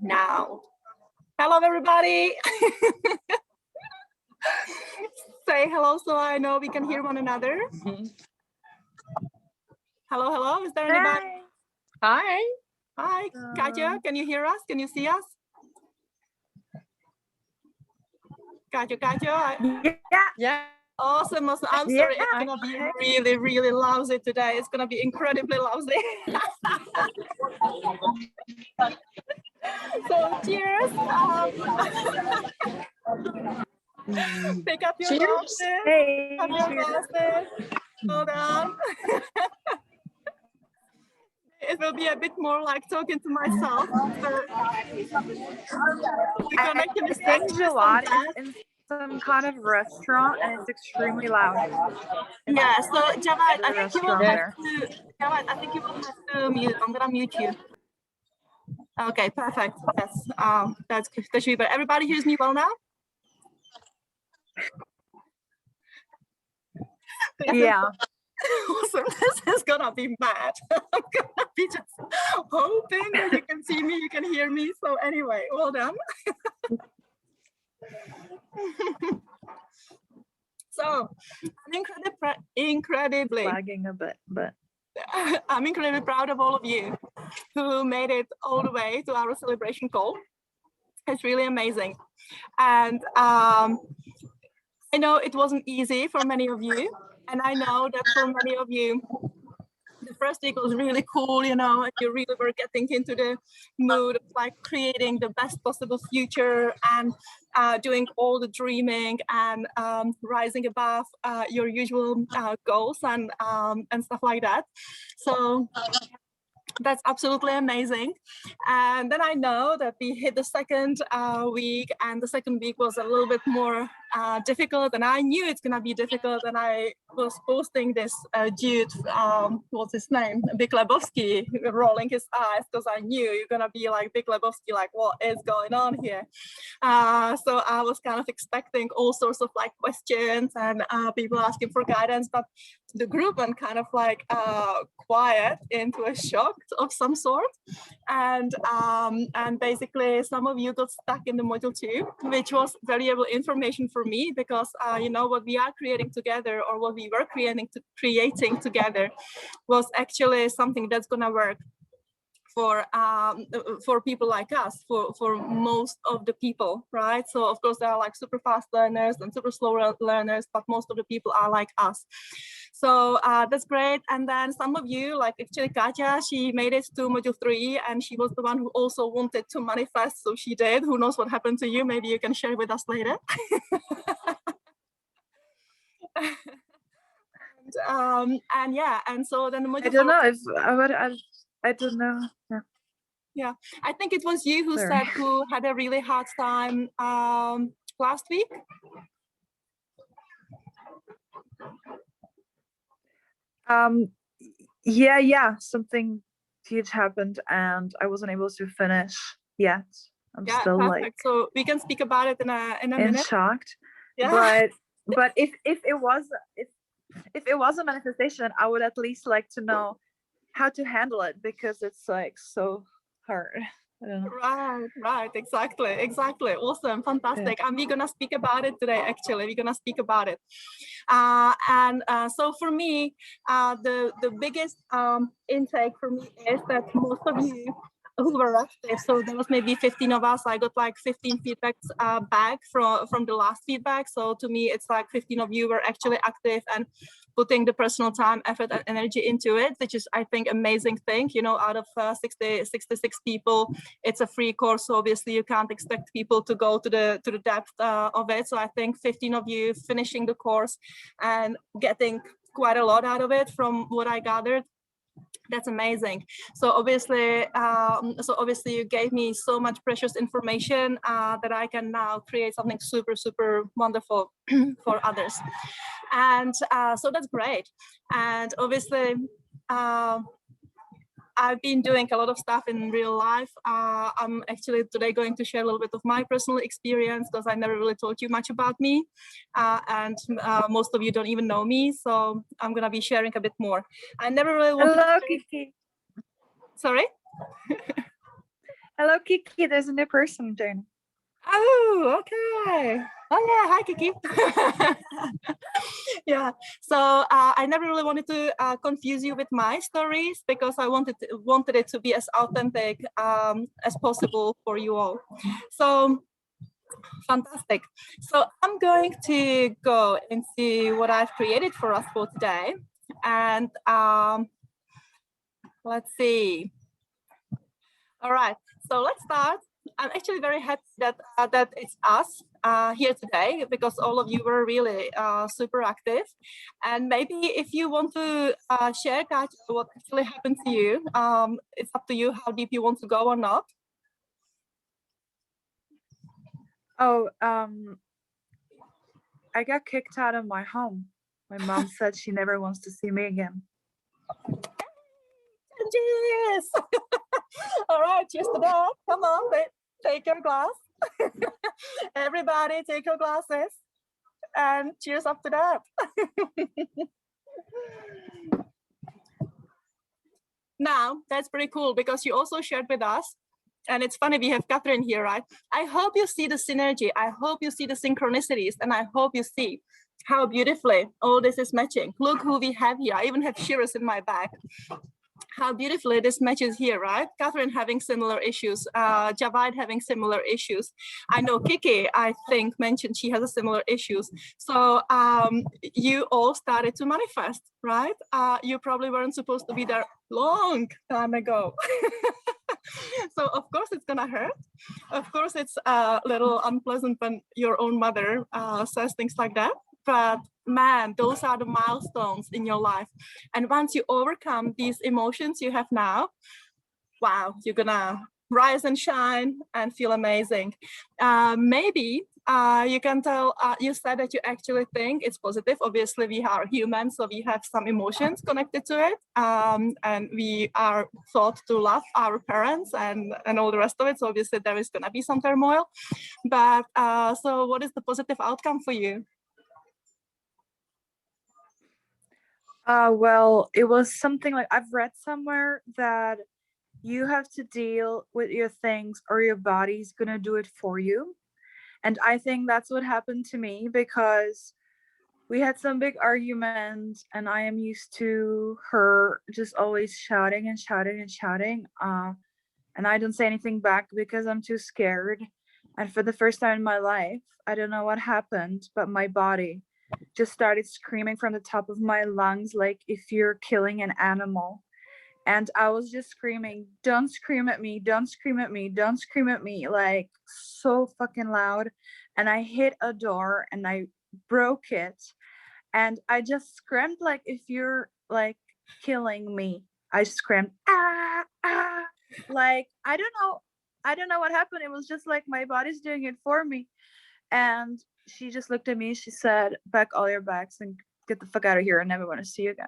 now. Hello, everybody. Say hello so I know we can hear one another. Hello, hello. Is there anybody? Hi. Hi, Katja. Can you hear us? Can you see us? Katja. Yeah. Awesome. I'm sorry. It's going to be really, really lousy today. It's going to be incredibly lousy. So cheers. Pick up your glasses. Hey, Pick up your glasses. Hold on. It will be a bit more like talking to myself. We can actually think Gilad is in some kind of restaurant and it's extremely loud. Yeah, so Javad, I think you will have to mute. I'm gonna mute you. Okay, perfect. That's good. But everybody hears me well now? Yeah. Awesome. This is gonna be mad. I'm gonna be just hoping that you can see me, you can hear me. So anyway, hold on. So I'm incredibly lagging a bit, but I'm incredibly proud of all of you who made it all the way to our celebration call. It's really amazing. And I know it wasn't easy for many of you. And I know that for many of you, the first week was really cool, you know, and you really were getting into the mood of like creating the best possible future and doing all the dreaming and rising above your usual goals and stuff like that. So that's absolutely amazing. And then I know that we hit the second week, and the second week was a little bit more difficult, and I knew it's gonna be difficult, and I was posting this dude, what's his name, Big Lebowski, rolling his eyes, because I knew you're gonna be like Big Lebowski, like what is going on here? So I was kind of expecting all sorts of like questions and people asking for guidance, but the group went kind of like quiet into a shock of some sort, and basically some of you got stuck in the module 2, which was valuable information for me, because you know, what we are creating together, or what we were creating together was actually something that's going to work for people like us, for most of the people, right? So of course there are like super fast learners and super slow learners, but most of the people are like us. So that's great. And then some of you, like actually Katja, she made it to module 3, and she was the one who also wanted to manifest, so she did. Who knows what happened to you? Maybe you can share with us later. And yeah, and so then the module I don't know if I don't know. Yeah, I think it was you who said who had a really hard time last week. Yeah, something huge happened and I wasn't able to finish yet. I'm still perfect. like, so we can speak about it in a minute. Shocked. Yeah. But if it was a manifestation, I would at least like to know how to handle it, because it's like so hard. I don't know. Right, exactly. Awesome, fantastic. And we're gonna speak about it today. Actually, we're gonna speak about it. So for me, the biggest intake for me is that most of you who were active, so there was maybe 15 of us. I got like 15 feedbacks back from the last feedback. So to me, it's like 15 of you were actually active and putting the personal time, effort, and energy into it, which is, I think, amazing thing. You know, out of 66 people, it's a free course, so obviously you can't expect people to go to the depth of it. So I think 15 of you finishing the course and getting quite a lot out of it from what I gathered. That's amazing. So obviously you gave me so much precious information that I can now create something super wonderful for others. And so that's great. And obviously I've been doing a lot of stuff in real life. I'm actually today going to share a little bit of my personal experience, because I never really told you much about me. And most of you don't even know me. So I'm going to be sharing a bit more. I never really wanted Hello, Kiki. Sorry? Hello, Kiki. There's a new person, Jane. Oh, okay. Oh yeah, hi Kiki. Yeah, so I never really wanted to confuse you with my stories because I wanted it to be as authentic as possible for you all. So fantastic. So I'm going to go into what I've created for us for today, and let's see. All right, so let's start. I'm actually very happy that that it's us here today because all of you were really super active. And maybe if you want to share, Katja, what actually happened to you, it's up to you how deep you want to go or not. Oh, I got kicked out of my home. My mom said she never wants to see me again. Cheers! All right, cheers to that. Come on, take your glass. Everybody take your glasses and cheers up to that. Now, that's pretty cool because you also shared with us, and it's funny, we have Catherine here, right? I hope you see the synergy. I hope you see the synchronicities, and I hope you see how beautifully all this is matching. Look who we have here. I even have Shiras in my bag. How beautifully this matches here, right? Catherine having similar issues, Javad having similar issues. I know Kiki, I think, mentioned she has a similar issues. So you all started to manifest, right? You probably weren't supposed to be there long time ago. So of course it's gonna hurt. Of course it's a little unpleasant when your own mother says things like that. But man, those are the milestones in your life. And once you overcome these emotions you have now, wow, you're gonna rise and shine and feel amazing. Maybe you can tell, you said that you actually think it's positive. Obviously we are human, so we have some emotions connected to it. And we are taught to love our parents and all the rest of it. So obviously there is gonna be some turmoil. But so what is the positive outcome for you? Well, it was something like I've read somewhere that you have to deal with your things or your body's gonna do it for you. And I think that's what happened to me because we had some big arguments and I am used to her just always shouting and shouting and shouting. And I don't say anything back because I'm too scared. And for the first time in my life, I don't know what happened, but my body just started screaming from the top of my lungs like if you're killing an animal. And I was just screaming, don't scream at me, don't scream at me, don't scream at me, like so fucking loud. And I hit a door and I broke it. And I just screamed like if you're like killing me. I screamed, ah, ah. Like I don't know what happened. It was just like my body's doing it for me. And she just looked at me, she said, pack all your bags and get the fuck out of here. I never want to see you again.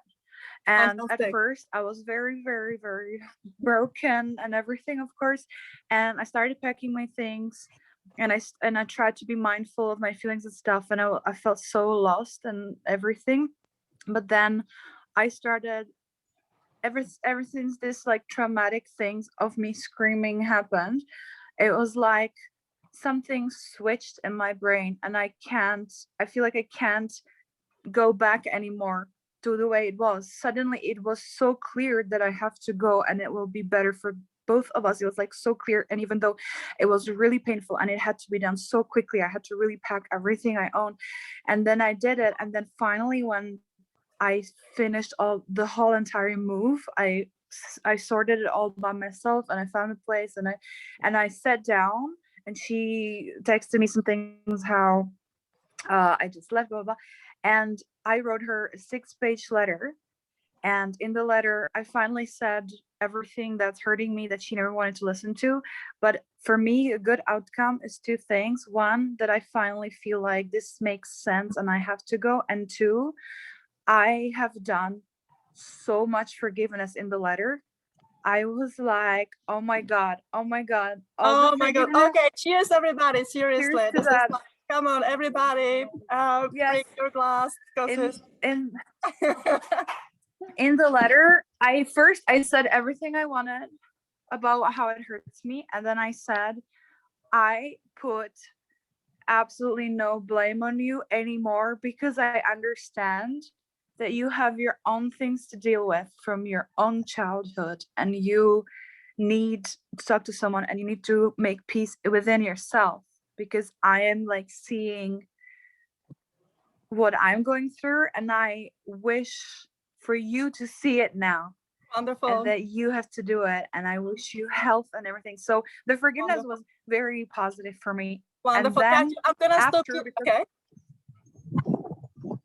And Fantastic. at first I was very, very, very broken and everything, of course. And I started packing my things and I tried to be mindful of my feelings and stuff. And I felt so lost and everything. But then I started ever since this like traumatic things of me screaming happened, it was like something switched in my brain and I feel like I can't go back anymore to the way it was. Suddenly it was so clear that I have to go and it will be better for both of us. It was like so clear. And even though it was really painful and it had to be done so quickly, I had to really pack everything I own. And then I did it. And then finally, when I finished all the whole entire move, I sorted it all by myself and I found a place and I sat down and she texted me some things how I just left, blah, blah, blah. And I wrote her a 6-page letter. And in the letter, I finally said everything that's hurting me that she never wanted to listen to. But for me, a good outcome is 2 things. One, that I finally feel like this makes sense and I have to go. And 2, I have done so much forgiveness in the letter. I was like, oh my God, oh my God. Oh my God. Okay, cheers, everybody. Seriously. Cheers to that. Come on, everybody. Yes. Drink your glass. In the letter, I said everything I wanted. about how it hurts me. And then I said, I put absolutely no blame on you anymore, because I understand that you have your own things to deal with from your own childhood, and you need to talk to someone, and you need to make peace within yourself, because I am like seeing what I'm going through, and I wish for you to see it now, Wonderful. and that you have to do it, and I wish you health and everything. So the forgiveness Wonderful. was very positive for me. Wonderful. And then I'm gonna stop after, you. because Okay.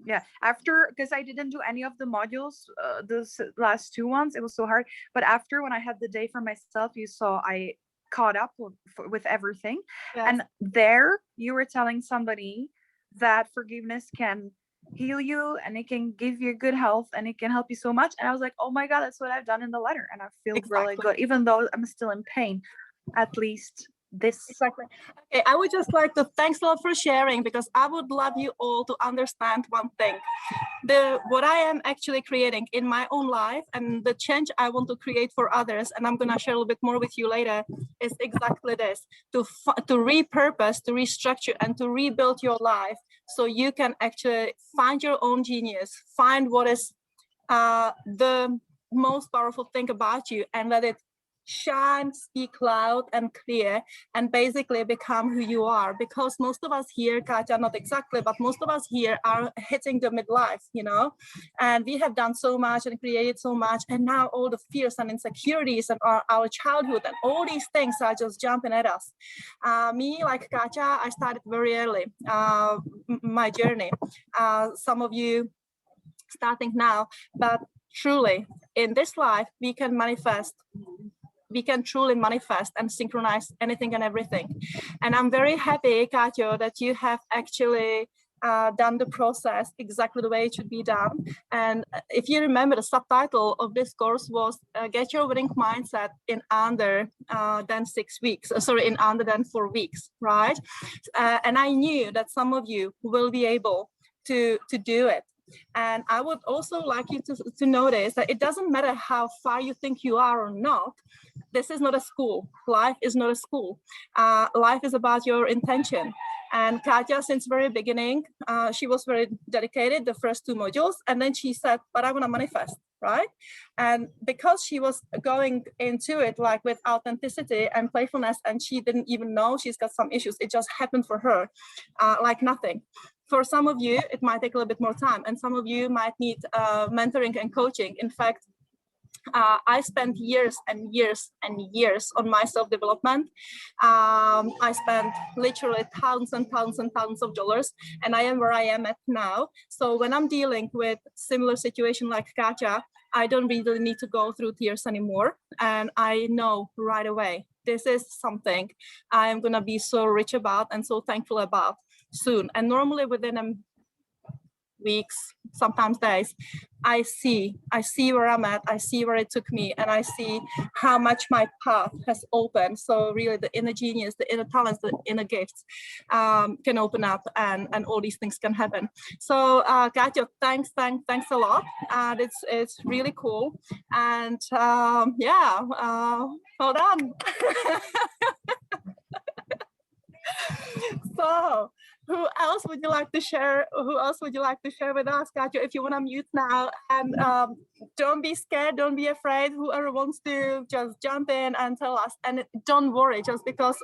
yeah, after, because I didn't do any of the modules, those last 2 ones, it was so hard. But after, when I had the day for myself, you saw I caught up with everything. Yes. And there you were telling somebody that forgiveness can heal you, and it can give you good health, and it can help you so much. And I was like, oh my God, that's what I've done in the letter. And I feel really good, even though I'm still in pain. At least this. Exactly. Okay, I would just like to thanks a lot for sharing, because I would love you all to understand one thing. What I am actually creating in my own life, and the change I want to create for others, and I'm gonna share a little bit more with you later, is exactly this: to repurpose, to restructure, and to rebuild your life, so you can actually find your own genius, find what is the most powerful thing about you, and let it shine, speak loud and clear, and basically become who you are. Because most of us here, Katja, not exactly, but most of us here are hitting the midlife, you know, and we have done so much and created so much, and now all the fears and insecurities and our childhood and all these things are just jumping at us. Me, like Katja, I started very early, my journey. Some of you starting now, but truly in this life we can manifest, we can truly manifest and synchronize anything and everything. And I'm very happy, Katja, that you have actually done the process exactly the way it should be done. And if you remember, the subtitle of this course was Get Your Winning Mindset in under than 6 weeks, in under than 4 weeks, right? And I knew that some of you will be able to do it. And I would also like you to notice that it doesn't matter how far you think you are or not. This is not a school. Life is not a school. Life is about your intention. And Katja, since very beginning, she was very dedicated, the first 2 modules. And then she said, but I want to manifest, right? And because she was going into it like with authenticity and playfulness, and she didn't even know she's got some issues, it just happened for her, like nothing. For some of you, it might take a little bit more time, and some of you might need mentoring and coaching. In fact, I spent years and years and years on my self-development. I spent literally thousands and thousands and thousands of dollars, and I am where I am at now. So when I'm dealing with similar situation like Katja, I don't really need to go through tears anymore. And I know right away, this is something I am gonna be so rich about and so thankful about soon. And normally within weeks, sometimes days, I see where I'm at, I see where it took me, and I see how much my path has opened. So really the inner genius, the inner talents, the inner gifts can open up, and all these things can happen. So Katja, thanks a lot. It's really cool. And yeah, well done. So who else would you like to share? Who else would you like to share with us, Katja? If you want to mute now, and don't be scared, don't be afraid. Whoever wants to just jump in and tell us. And don't worry, just because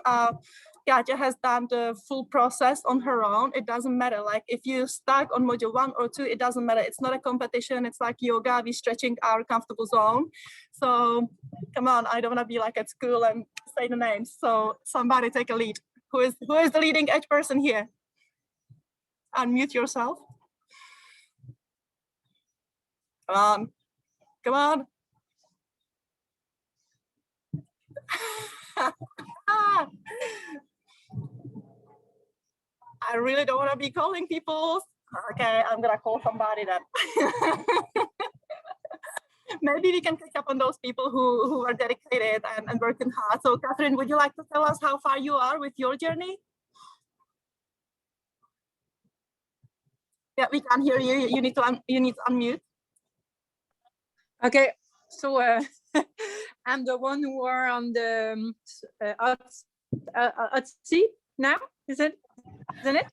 Katja has done the full process on her own, it doesn't matter. Like if you stuck on module 1 or 2, it doesn't matter. It's not a competition. It's like yoga. We're stretching our comfortable zone. So come on, I don't want to be like at school and say the names. So somebody take a lead. Who is the leading edge person here? Unmute yourself. Come on. I really don't want to be calling people. Okay, I'm gonna call somebody then. Maybe we can pick up on those people who are dedicated and working hard. So Catherine, would you like to tell us how far you are with your journey? Yeah, we can't hear you. You need to unmute. Okay, so I'm the one who are on the hot seat now. Isn't it?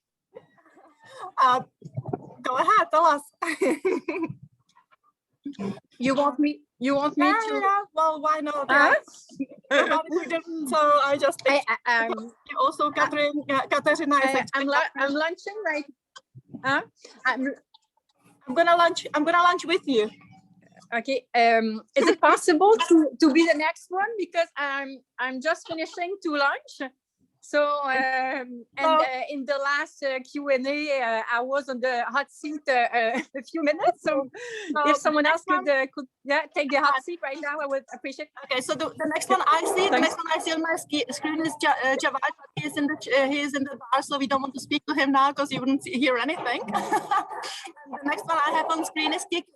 Go ahead, tell us. You want me to? Yeah. Well, why not? So I just also Katerina is I'm lunching right. I'm gonna lunch with you. Okay. Is it possible to be the next one, because I'm just finishing to lunch. So in the last Q&A, I was on the hot seat a few minutes. So if someone else could take the hot seat right now, I would appreciate it. Okay, so the next one I see on my screen is Javad. He's in the bar, so we don't want to speak to him now because you wouldn't hear anything. The next one I have on screen is Kiki.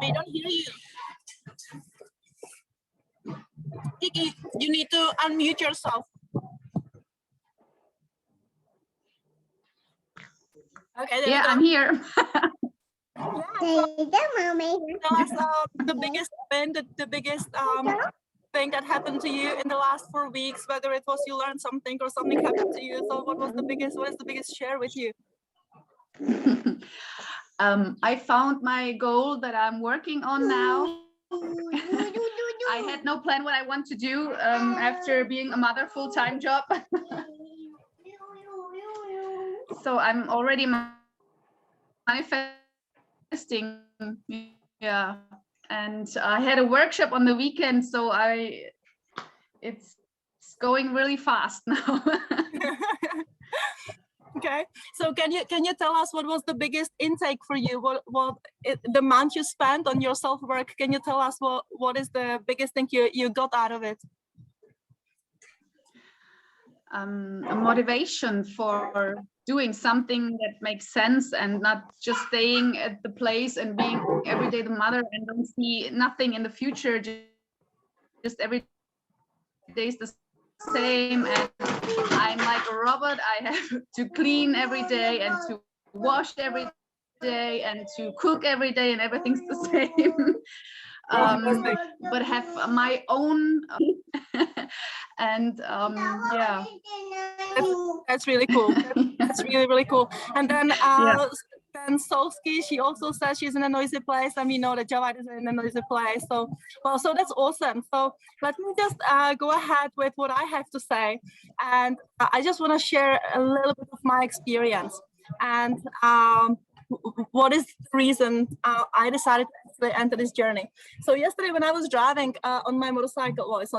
We don't hear you. Kiki, you need to unmute yourself. Okay, yeah, I'm here. The biggest event, the biggest thing that happened to you in the last 4 weeks, whether it was you learned something or something happened to you. So what is the biggest share with you? I found my goal that I'm working on now. I had no plan what I want to do after being a mother full-time job. So I'm already manifesting, yeah. And I had a workshop on the weekend, so it's going really fast now. Okay, so can you tell us what was the biggest intake for you? The month you spent on your self-work? Can you tell us what is the biggest thing you got out of it? A motivation for doing something that makes sense and not just staying at the place and being every day the mother and don't see nothing in the future. Just every day is the same, and I'm like a robot. I have to clean every day and to wash every day and to cook every day, and everything's the same. But have my own and yeah, that's really cool. That's really cool. And then then Solsky, she also says she's in a noisy place, and we know that Javad is in a noisy place. So so that's awesome. So let me just go ahead with what I have to say, and I just want to share a little bit of my experience and what is the reason I decided to enter this journey. So yesterday when I was driving on my motorcycle, well, it's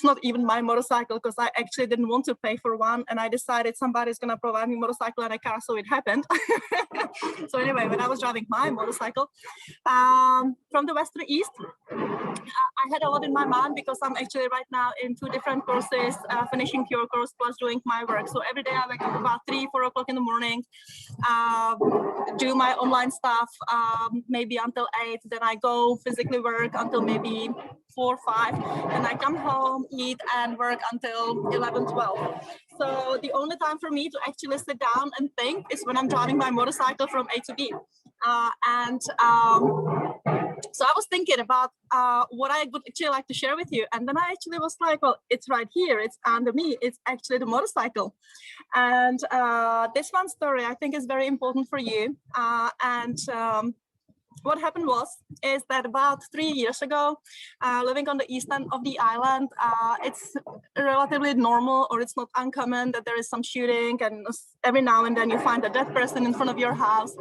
not even my motorcycle, because I actually didn't want to pay for one, and I decided somebody's gonna provide me motorcycle and a car, so it happened. So anyway, when I was driving my motorcycle from the west to the east, I had a lot in my mind, because I'm actually right now in 2 different courses, finishing your course plus doing my work. So every day I wake up about 3-4 o'clock in the morning, do my online stuff, maybe until 8, then I go physically work until maybe 4 or 5, and I come home, eat and work until 11-12. So the only time for me to actually sit down and think is when I'm driving my motorcycle from A to B. So I was thinking about what I would actually like to share with you. And then I actually was like, well, it's right here. It's under me. It's actually the motorcycle. And this one story I think is very important for you. What happened is that about 3 years ago, living on the east end of the island, it's relatively normal, or it's not uncommon, that there is some shooting, and every now and then you find a dead person in front of your house,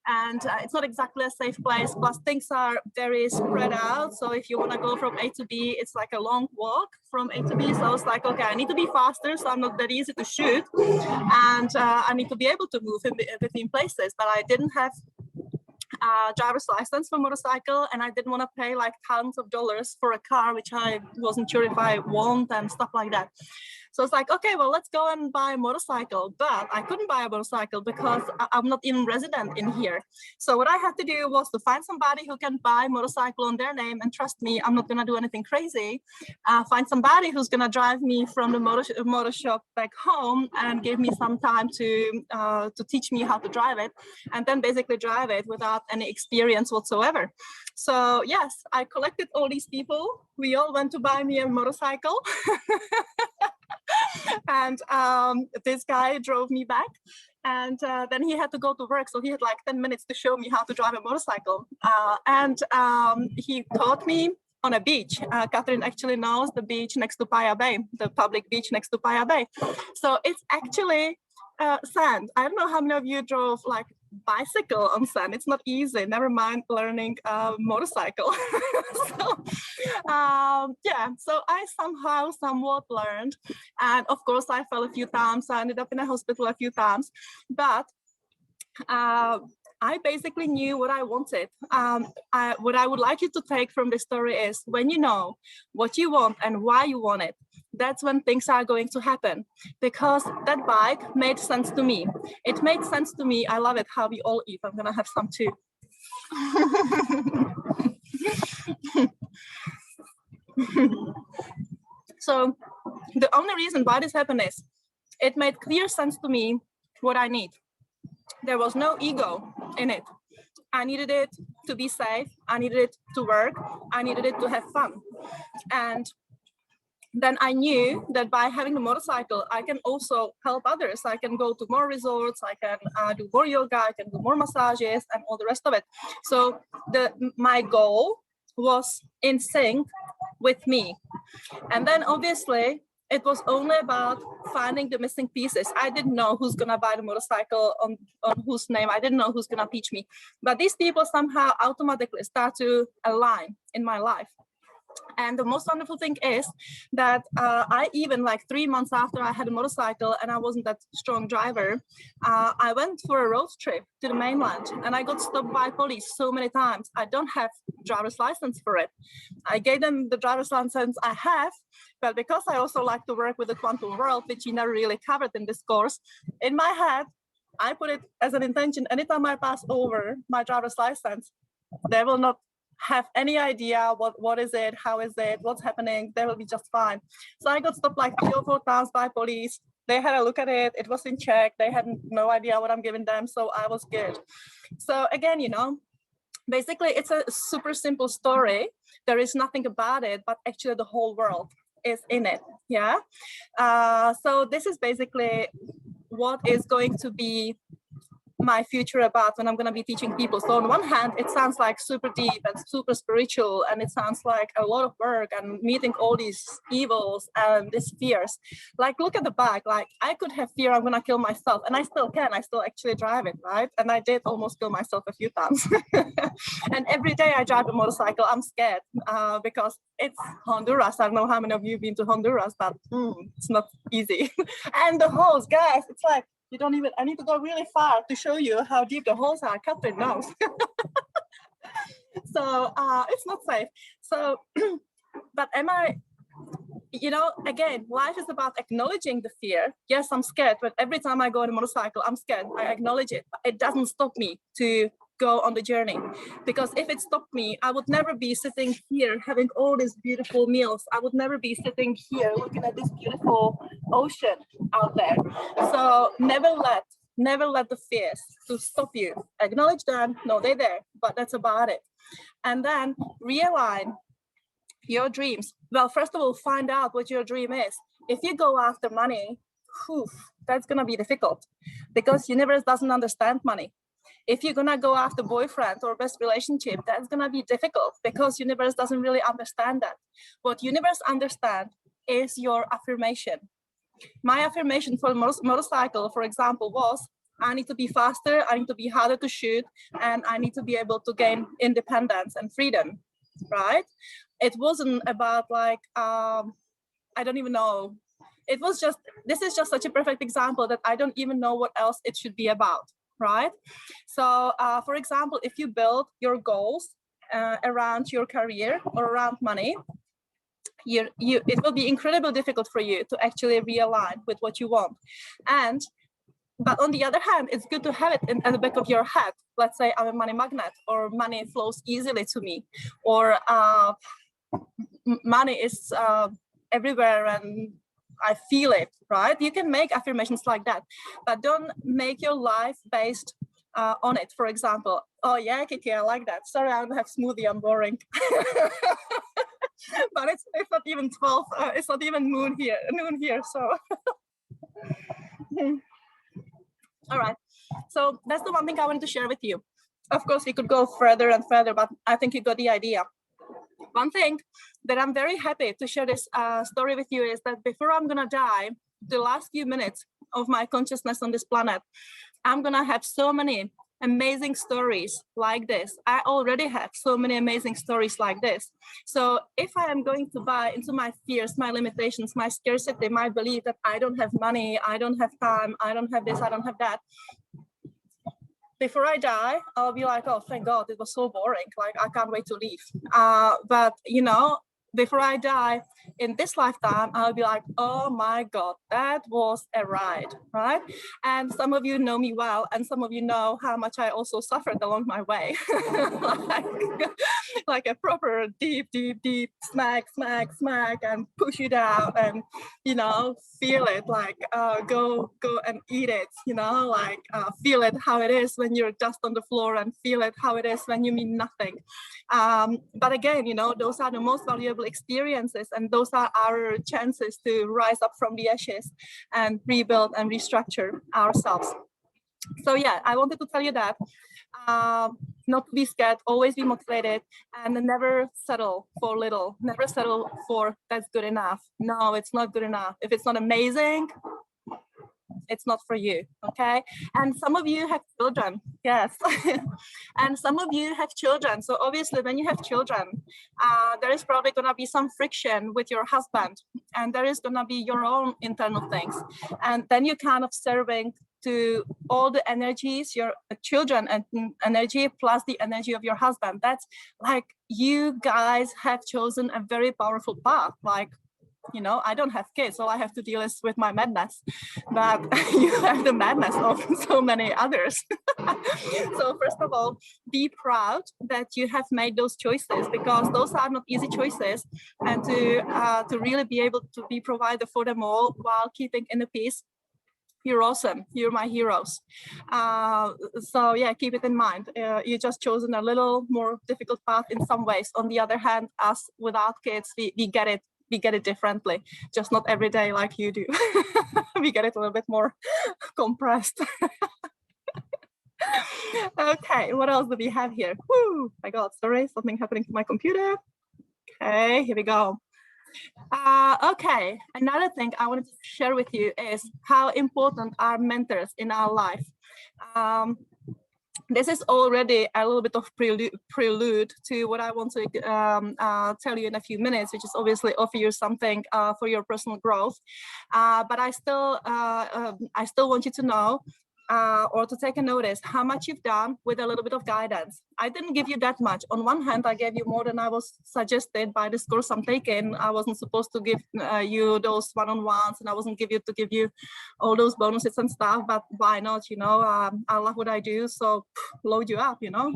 and it's not exactly a safe place. Plus things are very spread out, so if you want to go from A to B, it's like a long walk from A to B. So I was like, okay, I need to be faster, so I'm not that easy to shoot, and I need to be able to move in between places, but I didn't have driver's license for motorcycle, and I didn't want to pay like thousands of dollars for a car, which I wasn't sure if I want, and stuff like that. So it's like, okay, well, let's go and buy a motorcycle. But I couldn't buy a motorcycle because I'm not even resident in here. So what I had to do was to find somebody who can buy a motorcycle on their name, and trust me, I'm not gonna do anything crazy. Find somebody who's gonna drive me from the motor shop back home and give me some time to teach me how to drive it, and then basically drive it without any experience whatsoever. So yes, I collected all these people. We all went to buy me a motorcycle. And this guy drove me back, and then he had to go to work, so he had like 10 minutes to show me how to drive a motorcycle. And he taught me on a beach. Catherine actually knows the beach next to Paya Bay, the public beach next to Paya Bay. So it's actually sand. I don't know how many of you drove like bicycle on sand. It's not easy, never mind learning motorcycle. So yeah, so I somewhat learned, and of course I fell a few times. I ended up in a hospital a few times, but I basically knew what I wanted. What I would like you to take from this story is, when you know what you want and why you want it, that's when things are going to happen. Because that bike made sense to me. It made sense to me. I love it how we all eat. I'm gonna have some too. So the only reason why this happened is it made clear sense to me what I need. There was no ego in it. I needed it to be safe. I needed it to work. I needed it to have fun. And then I knew that by having a motorcycle, I can also help others. I can go to more resorts. I can do more yoga. I can do more massages and all the rest of it. So my goal was in sync with me. And then obviously, it was only about finding the missing pieces. I didn't know who's gonna buy the motorcycle on whose name. I didn't know who's gonna teach me. But these people somehow automatically start to align in my life. And the most wonderful thing is that I even, like 3 months after I had a motorcycle and I wasn't that strong driver, I went for a road trip to the mainland and I got stopped by police so many times. I don't have driver's license for it. I gave them the driver's license I have, but because I also like to work with the quantum world, which you never really covered in this course, in my head, I put it as an intention, anytime I pass over my driver's license, they will not have any idea what is it, how is it, what's happening, they will be just fine. So I got stopped like 3 or 4 times by police. They had a look at it, it was in check, they had no idea what I'm giving them, so I was good. So again, you know, basically it's a super simple story. There is nothing about it, but actually the whole world is in it, yeah? So this is basically what is going to be my future about when I'm going to be teaching people. So on one hand, it sounds like super deep and super spiritual, and it sounds like a lot of work and meeting all these evils and these fears. Like, look at the bike. Like, I could have fear I'm going to kill myself, and I still can. I still actually drive it, right? And I did almost kill myself a few times. And every day I drive a motorcycle, I'm scared because it's Honduras. I don't know how many of you have been to Honduras, but it's not easy. And the holes, guys, it's like, you don't even, I need to go really far to show you how deep the holes are. Catherine knows. So it's not safe. So, but am I, you know, again, life is about acknowledging the fear. Yes, I'm scared, but every time I go on a motorcycle, I'm scared. I acknowledge it. It doesn't stop me to go on the journey, because if it stopped me, I would never be sitting here having all these beautiful meals. I would never be sitting here looking at this beautiful ocean out there. So never let the fears to stop you. Acknowledge them. No, they're there, but that's about it. And then realign your dreams. Well, first of all, find out what your dream is. If you go after money, that's gonna be difficult, because universe doesn't understand money. If you're gonna go after boyfriend or best relationship, that's gonna be difficult, because universe doesn't really understand that. What universe understand is your affirmation. My affirmation for motorcycle, for example, was I need to be faster, I need to be harder to shoot, and I need to be able to gain independence and freedom, right? It wasn't about like, I don't even know. It was just, this is just such a perfect example that I don't even know what else it should be about, right? So for example, if you build your goals around your career or around money, it will be incredibly difficult for you to actually realign with what you want. But on the other hand, it's good to have it at the back of your head. Let's say I'm a money magnet, or money flows easily to me, or money is everywhere and I feel it, right? You can make affirmations like that, but don't make your life based on it. For example, oh yeah, Kiki, I like that. Sorry, I don't have smoothie, I'm boring. But it's not even 12, it's not even noon here, so. All right, so that's the one thing I wanted to share with you. Of course, we could go further and further, but I think you got the idea. One thing that I'm very happy to share this story with you is that before I'm gonna die, the last few minutes of my consciousness on this planet, I'm gonna have so many amazing stories like this. I already have so many amazing stories like this. So if I am going to buy into my fears, my limitations, my scarcity, my belief that I don't have money, I don't have time, I don't have this, I don't have that, before I die, I'll be like, oh, thank God, it was so boring. Like, I can't wait to leave. But, you know, before I die in this lifetime, I'll be like, oh my God, that was a ride, right? And some of you know me well, and some of you know how much I also suffered along my way. like a proper deep smack, and push you down, and, you know, feel it, like go and eat it, you know, like feel it how it is when you're just on the floor, and feel it how it is when you mean nothing. But again, you know, those are the most valuable experiences, and those are our chances to rise up from the ashes and rebuild and restructure ourselves. So yeah, I wanted to tell you that, not to be scared, always be motivated, and never settle for little, never settle for that's good enough. No, it's not good enough. If it's not amazing, it's not for you, okay? And some of you have children, yes. And some of you have children. So obviously when you have children, there is probably gonna be some friction with your husband, and there is gonna be your own internal things. And then you're kind of serving to all the energies, your children and energy plus the energy of your husband. That's like, you guys have chosen a very powerful path. Like, you know, I don't have kids, so I have to deal with my madness, but you have the madness of so many others. So first of all, be proud that you have made those choices, because those are not easy choices, and to really be able to be provider for them all while keeping inner peace. You're awesome. You're my heroes. So yeah, keep it in mind. You just chosen a little more difficult path in some ways. On the other hand, us without kids, we get it. We get it differently, just not every day like you do. We get it a little bit more compressed. Okay, what else do we have here? Woo, my God, sorry, something happening to my computer. Okay, here we go. Okay, another thing I wanted to share with you is how important are mentors in our life. This is already a little bit of prelude to what I want to tell you in a few minutes, which is obviously offer you something for your personal growth. But I still want you to know, or to take a notice how much you've done with a little bit of guidance. I didn't give you that much. On one hand, I gave you more than I was suggested by this course I'm taking. I wasn't supposed to give you those one-on-ones, and I wasn't to give you all those bonuses and stuff, but why not, you know? I love what I do, so load you up, you know?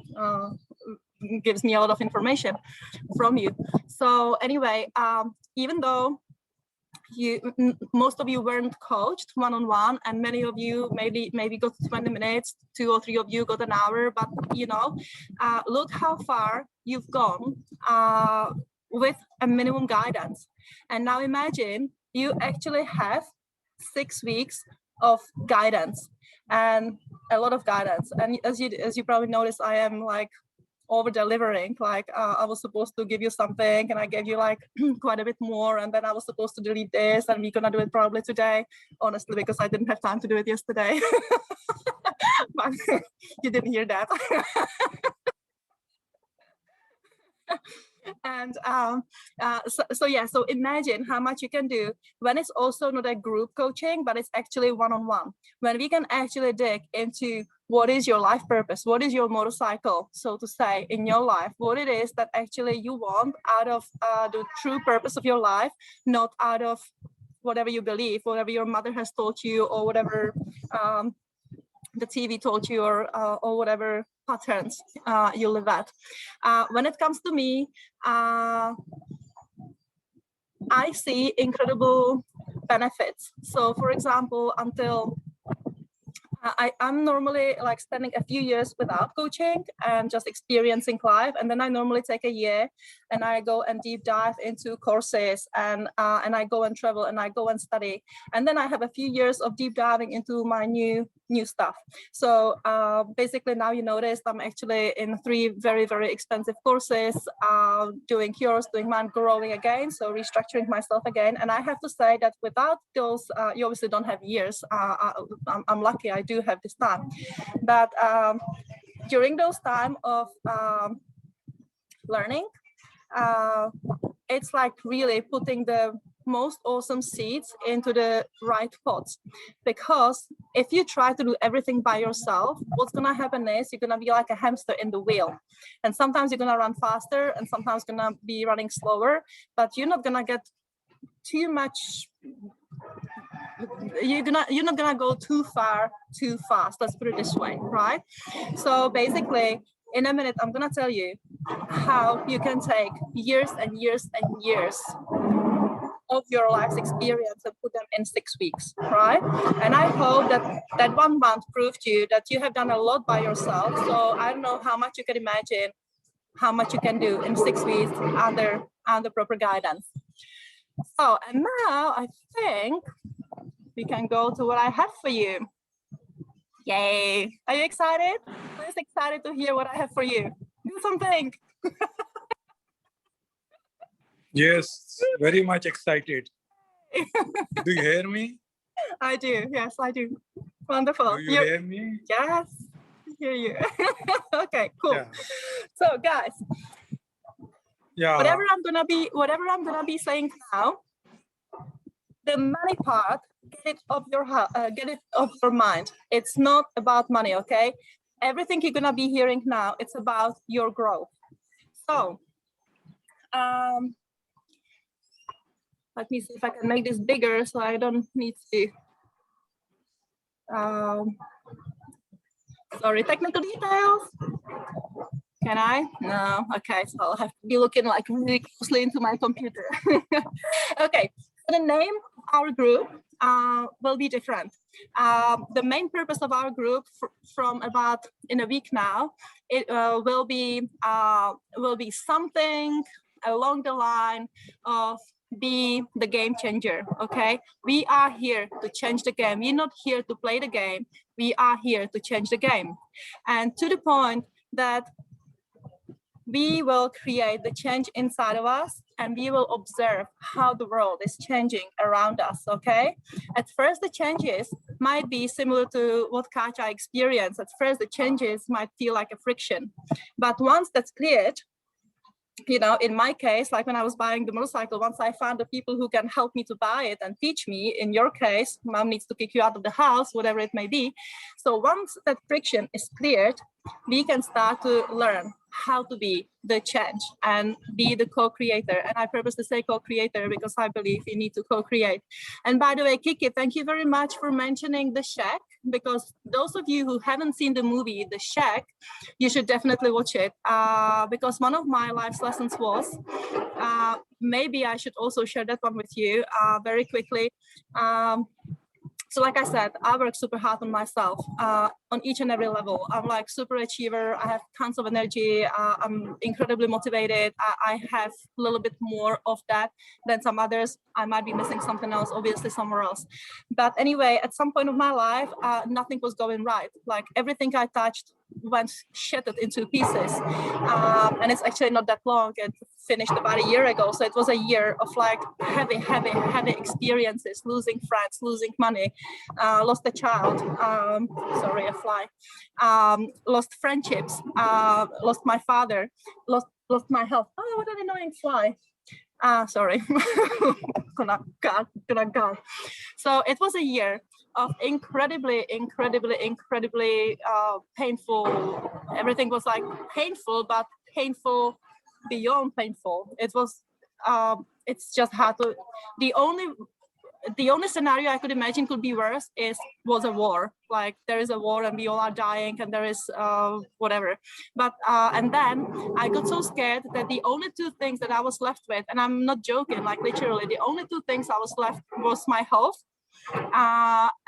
Gives me a lot of information from you. So anyway, even though most of you weren't coached one-on-one, and many of you maybe got 20 minutes, 2 or 3 of you got an hour, but you know, look how far you've gone with a minimum guidance. And now imagine you actually have 6 weeks of guidance, and a lot of guidance. And as you probably noticed, I am like over delivering. Like I was supposed to give you something, and I gave you like quite a bit more, and then I was supposed to delete this, and we're gonna do it probably today, honestly, because I didn't have time to do it yesterday. But you didn't hear that. And so imagine how much you can do when it's also not a group coaching, but it's actually one-on-one, when we can actually dig into what is your life purpose, what is your motorcycle, so to say, in your life, what it is that actually you want out of the true purpose of your life, not out of whatever you believe, whatever your mother has taught you, or whatever the TV told you, or whatever patterns you live at. When it comes to me, I see incredible benefits. So for example, until I'm normally like spending a few years without coaching and just experiencing life, and then I normally take a year and I go and deep dive into courses, and I go and travel and I go and study, and then I have a few years of deep diving into my new stuff. So basically now you notice I'm actually in 3 very, very expensive courses, doing yours, doing mine, growing again, so restructuring myself again. And I have to say that without those, you obviously don't have years. I'm lucky I do have this time, but during those time of learning, it's like really putting the most awesome seeds into the right pots, because if you try to do everything by yourself, what's gonna happen is you're gonna be like a hamster in the wheel, and sometimes you're gonna run faster and sometimes gonna be running slower, but you're not gonna get too much, you're not gonna go too far too fast, let's put it this way, right? So basically in a minute I'm gonna tell you how you can take years and years and years of your life's experience and put them in 6 weeks, right? And I hope that 1 month proved to you that you have done a lot by yourself. So I don't know how much you can imagine how much you can do in 6 weeks under proper guidance. So, and now I think we can go to what I have for you. Yay! Are you excited? Who's excited to hear what I have for you? Do something. Yes, very much excited. Do you hear me? I do. Yes, I do. Wonderful. Do you hear me? Yes, I hear you. Okay, cool. Yeah. So, guys, Yeah. whatever I'm gonna be saying now, the money part, get it off your mind. It's not about money, okay? Everything you're gonna be hearing now, it's about your growth. So, let me see if I can make this bigger so I don't need to. Sorry, technical details. Can I? No. Okay, so I'll have to be looking like really closely into my computer. Okay, so the name of our group will be different. The main purpose of our group from about in a week now, it will be something along the line of be the game changer, okay? We are here to change the game. We're not here to play the game. We are here to change the game. And to the point that we will create the change inside of us, and we will observe how the world is changing around us, okay? At first, the changes might be similar to what Katja experienced. At first, the changes might feel like a friction. But once that's cleared, you know, in my case, like when I was buying the motorcycle, once I found the people who can help me to buy it and teach me, in your case, mom needs to kick you out of the house, whatever it may be. So once that friction is cleared, we can start to learn how to be the change and be the co-creator. And I purpose to say co-creator because I believe you need to co-create. And by the way, Kiki, thank you very much for mentioning The Shack, because those of you who haven't seen the movie The Shack, you should definitely watch it, because one of my life's lessons was, maybe I should also share that one with you very quickly. So like I said, I work super hard on myself on each and every level. I'm like super achiever. I have tons of energy. I'm incredibly motivated. I have a little bit more of that than some others. I might be missing something else, obviously somewhere else. But anyway, at some point of my life, nothing was going right. Like everything I touched went shattered into pieces. And it's actually not that long. It finished about a year ago. So it was a year of like heavy experiences, losing friends, losing money, lost a child, sorry, a fly, lost friendships, lost my father, lost lost my health. Oh, what an annoying fly. Sorry. gonna gone. So it was a year of incredibly painful. Everything was like painful, but painful beyond painful. It was it's just hard to, the only scenario I could imagine could be worse was a war. Like there is a war and we all are dying and there is whatever. But and then I got so scared that the only two things that I was left with, and I'm not joking, like literally the only two things I was left was my health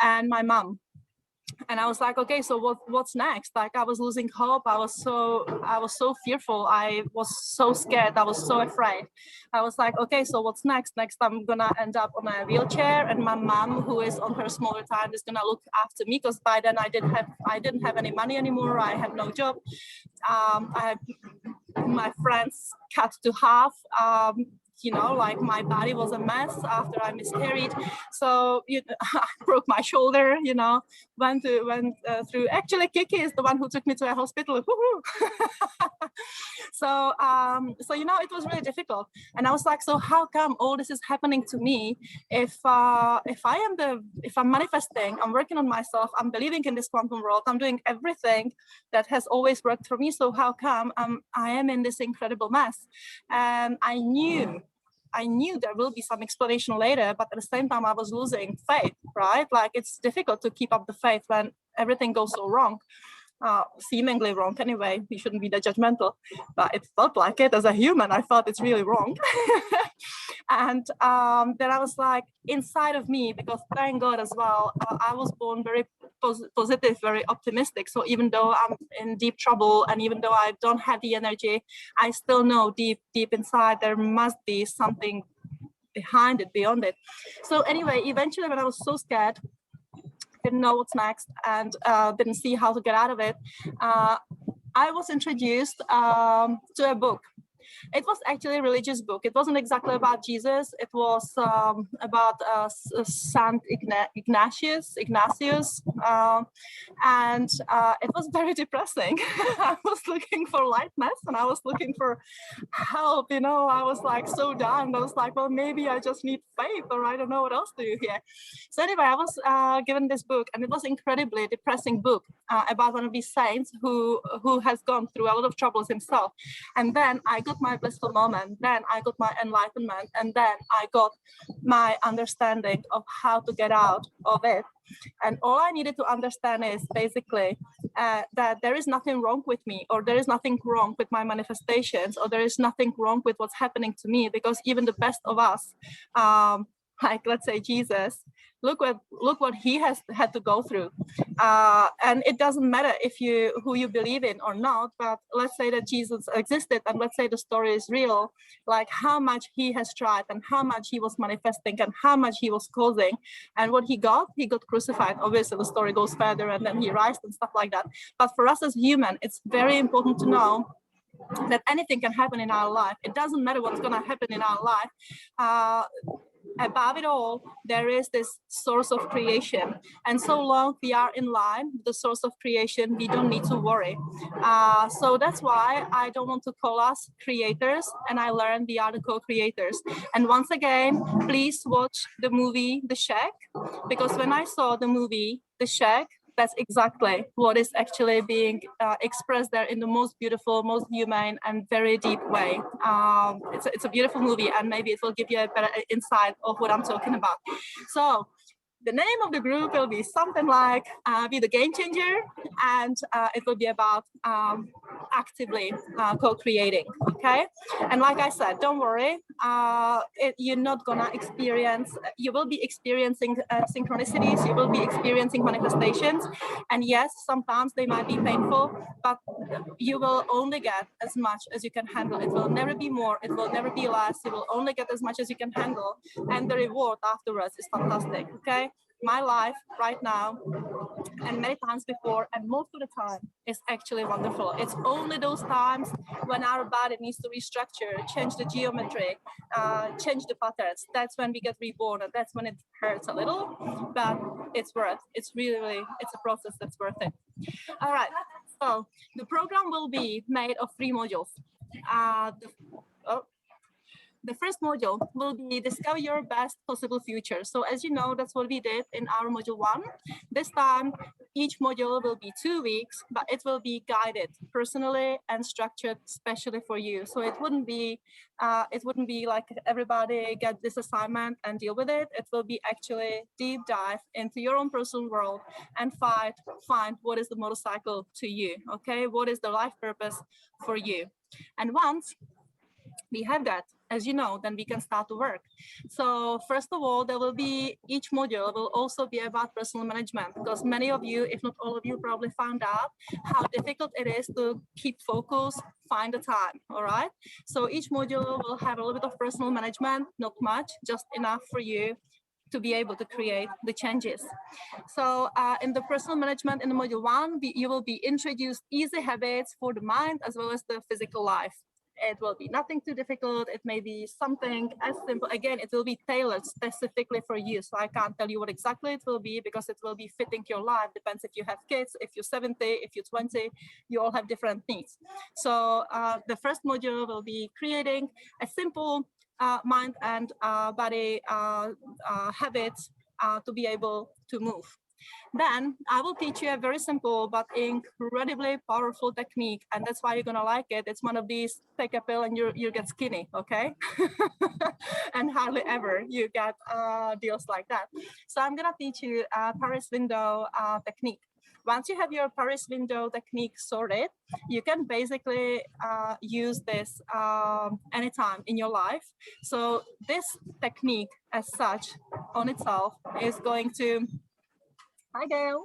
and my mom. And I was like, okay, so what's next? Like I was losing hope. I was so fearful. I was so scared. I was so afraid. I was like, okay, so what's next? Next, I'm gonna end up on a wheelchair, and my mom, who is on her smaller time, is gonna look after me, because by then I didn't have any money anymore. I had no job. I had my friends cut to half. You know, like my body was a mess after I miscarried. So I broke my shoulder, you know, went through, actually Kiki is the one who took me to a hospital. So, you know, it was really difficult. And I was like, so how come all this is happening to me? If I'm manifesting, I'm working on myself, I'm believing in this quantum world, I'm doing everything that has always worked for me. So how come I am in this incredible mess? And I knew there will be some explanation later, but at the same time, I was losing faith, right? Like it's difficult to keep up the faith when everything goes so wrong, seemingly wrong anyway. We shouldn't be that judgmental, but it felt like it as a human. I thought it's really wrong. And then I was like, inside of me, because thank God as well, I was born very positive, very optimistic. So even though I'm in deep trouble and even though I don't have the energy, I still know deep inside there must be something behind it, beyond it. So anyway, eventually when I was so scared, didn't know what's next, and didn't see how to get out of it, I was introduced to a book. It was actually a religious book. It wasn't exactly about Jesus. It was about Saint Ignatius, and it was very depressing. I was looking for lightness and I was looking for help. You know, I was like so down. I was like, well, maybe I just need faith, or I don't know what else to do here. So anyway, I was given this book, and it was incredibly depressing book about one of these saints who has gone through a lot of troubles himself. And then I got my blissful moment, then I got my enlightenment, and then I got my understanding of how to get out of it. And all I needed to understand is basically that there is nothing wrong with me, or there is nothing wrong with my manifestations, or there is nothing wrong with what's happening to me, because even the best of us, like let's say Jesus, look what he has had to go through, and it doesn't matter who you believe in or not, but let's say that Jesus existed, and let's say the story is real, like how much he has tried and how much he was manifesting and how much he was causing, and what he got crucified. Obviously the story goes further and then he rised and stuff like that. But for us as human, it's very important to know that anything can happen in our life. It doesn't matter what's going to happen in our life. Above it all, there is this source of creation. And so long we are in line with the source of creation, we don't need to worry. So that's why I don't want to call us creators, and I learned we are the co-creators. And once again, please watch the movie The Shack, because when I saw the movie The Shack, that's exactly what is actually being expressed there in the most beautiful, most humane, and very deep way. It's a beautiful movie, and maybe it will give you a better insight of what I'm talking about. So the name of the group will be something like Be the Game Changer, and it will be about actively co-creating, okay? And like I said, don't worry, you're not gonna experience, you will be experiencing synchronicities, you will be experiencing manifestations, and yes, sometimes they might be painful, but you will only get as much as you can handle. It will never be more, it will never be less, you will only get as much as you can handle, and the reward afterwards is fantastic, okay? My life right now, and many times before, and most of the time, is actually wonderful. It's only those times when our body needs to restructure, change the geometry, change the patterns. That's when we get reborn, and that's when it hurts a little, but it's worth. It's really, it's a process that's worth it. All right. So the program will be made of 3 modules. the first module will be discover your best possible future. So as you know, that's what we did in our module 1. This time, each module will be 2 weeks, but it will be guided personally and structured specially for you. So it wouldn't be like everybody get this assignment and deal with it. It will be actually deep dive into your own personal world and find what is the motorcycle to you, okay? What is the life purpose for you? And once we have that, as you know, then we can start to work. So first of all, there will be, each module will also be about personal management, because many of you, if not all of you, probably found out how difficult it is to keep focus, find the time, all right? So each module will have a little bit of personal management, not much, just enough for you to be able to create the changes. So in the personal management in the module 1, you will be introduced easy habits for the mind as well as the physical life. It will be nothing too difficult. It may be something as simple. Again, it will be tailored specifically for you. So I can't tell you what exactly it will be because it will be fitting your life. Depends if you have kids, if you're 70, if you're 20, you all have different needs. So the first module will be creating a simple mind and body habits to be able to move. Then I will teach you a very simple but incredibly powerful technique, and that's why you're gonna like it. It's one of these, take a pill and you get skinny, okay? And hardly ever you get deals like that. So I'm gonna teach you a Paris window technique. Once you have your Paris window technique sorted, you can basically use this anytime in your life. So this technique as such on itself is going to, hi Gail,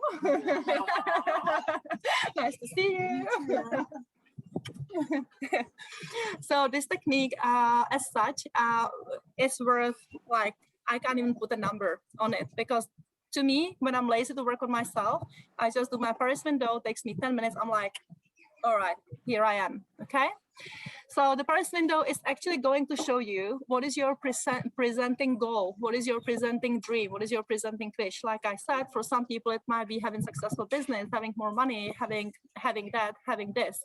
nice to see you. So this technique as such is worth, like, I can't even put a number on it, because to me, when I'm lazy to work on myself, I just do my Paris window, takes me 10 minutes. I'm like, all right, here I am, okay? So the Paris window is actually going to show you what is your presenting goal, what is your presenting dream, what is your presenting wish. Like I said, for some people, it might be having successful business, having more money, having that, having this,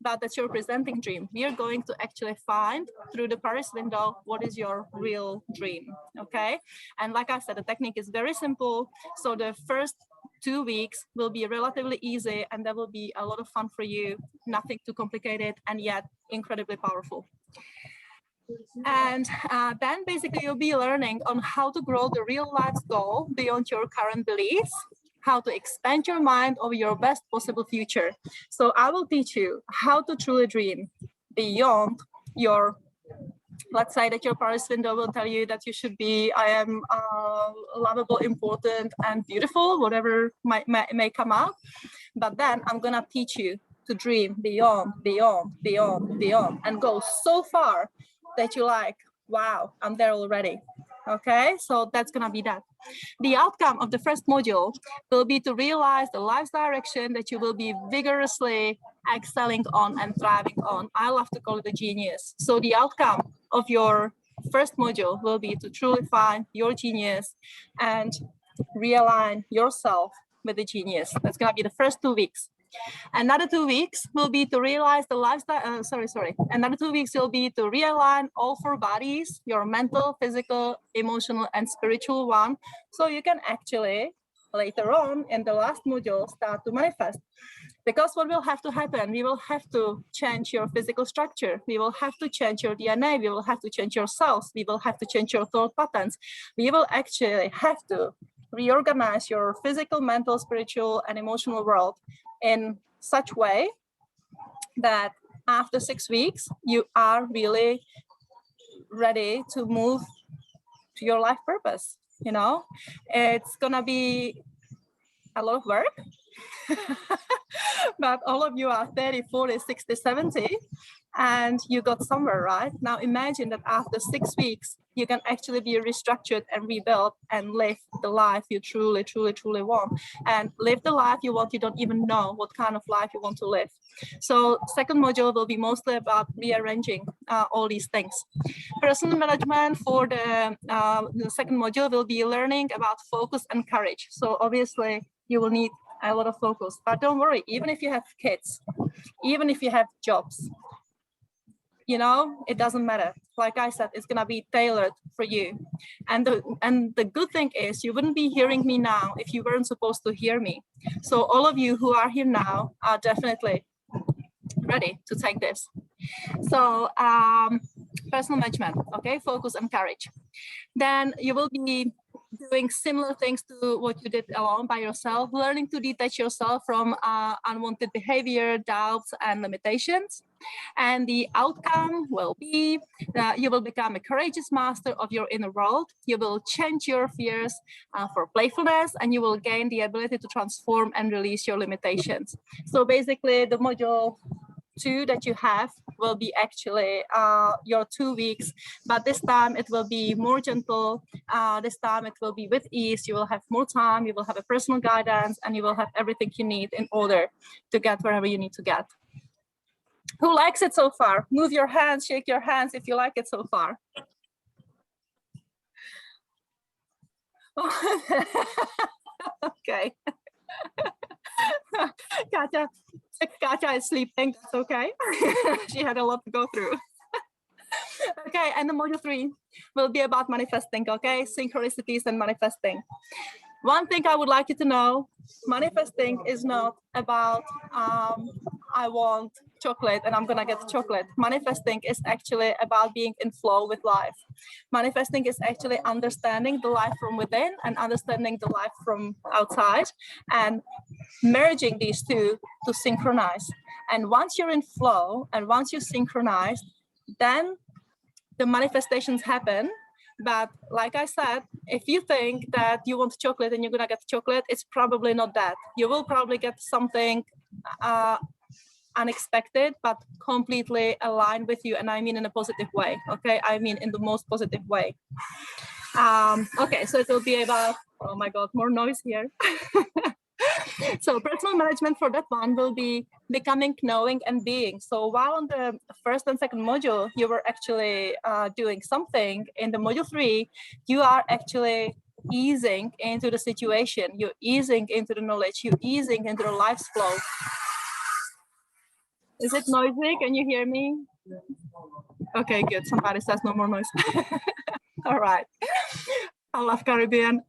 but that's your presenting dream. We are going to actually find through the Paris window, what is your real dream, okay? And like I said, the technique is very simple. So the first 2 weeks will be relatively easy, and there will be a lot of fun for you, nothing too complicated, and yet incredibly powerful. And then basically you'll be learning on how to grow the real life goal beyond your current beliefs, how to expand your mind over your best possible future. So I will teach you how to truly dream beyond your, let's say that your Paris window will tell you that you should be, I am lovable, important, and beautiful, whatever may come out. But then I'm gonna teach you to dream beyond, beyond, beyond, beyond, and go so far that you're like, wow, I'm there already. Okay, so that's gonna be that. The outcome of the first module will be to realize the life's direction that you will be vigorously excelling on and thriving on. I love to call it a genius. So the outcome of your first module will be to truly find your genius and realign yourself with the genius. That's gonna be the first 2 weeks. Another 2 weeks will be to realize the lifestyle, Another 2 weeks will be to realign all 4 bodies, your mental, physical, emotional, and spiritual one. So you can actually later on in the last module start to manifest. Because what will have to happen, we will have to change your physical structure. We will have to change your DNA. We will have to change your cells. We will have to change your thought patterns. We will actually have to reorganize your physical, mental, spiritual, and emotional world in such way that after 6 weeks, you are really ready to move to your life purpose. You know, it's gonna be a lot of work, but all of you are 30, 40, 60, 70, and you got somewhere, right? Now imagine that after 6 weeks, you can actually be restructured and rebuilt and live the life you truly, truly, truly want. And live the life you want, you don't even know what kind of life you want to live. So second module will be mostly about rearranging all these things. Personal management for the second module will be learning about focus and courage. So obviously you will need a lot of focus, but don't worry, even if you have kids, even if you have jobs, you know, it doesn't matter. Like I said, it's gonna be tailored for you. And the good thing is you wouldn't be hearing me now if you weren't supposed to hear me. So all of you who are here now are definitely ready to take this. So personal management, okay, focus and courage. Then you will be doing similar things to what you did alone by yourself, learning to detach yourself from unwanted behavior, doubts, and limitations. And the outcome will be that you will become a courageous master of your inner world. You will change your fears for playfulness, and you will gain the ability to transform and release your limitations. So basically, the module 2 that you have will be actually your 2 weeks, but this time it will be more gentle. This time it will be with ease. You will have more time, you will have a personal guidance, and you will have everything you need in order to get wherever you need to get. Who likes it so far? Move your hands, shake your hands if you like it so far. Okay. Katja is sleeping, that's okay. She had a lot to go through. Okay, and the module 3 will be about manifesting, okay? Synchronicities and manifesting. One thing I would like you to know, manifesting is not about, I want chocolate and I'm gonna get chocolate. Manifesting is actually about being in flow with life. Manifesting is actually understanding the life from within and understanding the life from outside and merging these two to synchronize. And once you're in flow and once you synchronize, then the manifestations happen. But like I said, if you think that you want chocolate and you're gonna get chocolate, it's probably not that. You will probably get something unexpected, but completely aligned with you. And I mean in a positive way, okay? I mean in the most positive way. Okay, so it will be about, oh my God, more noise here. So personal management for that one will be becoming, knowing, and being. So while on the first and second module, you were actually doing something, in the module 3, you are actually easing into the situation. You're easing into the knowledge. You're easing into the life's flow. Is it noisy? Can you hear me? Okay, good. Somebody says no more noise. All right. I love Caribbean.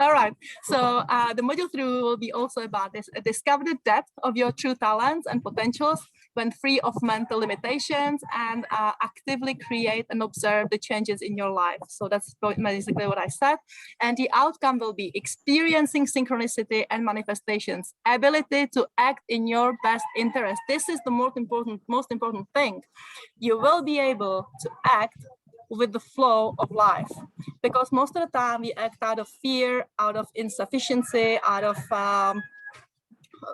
All right, so the module 3 will be also about this, discover the depth of your true talents and potentials when free of mental limitations, and actively create and observe the changes in your life. So that's basically what I said. And the outcome will be experiencing synchronicity and manifestations, ability to act in your best interest. This is the most important thing. You will be able to act with the flow of life, because most of the time we act out of fear, out of insufficiency, out of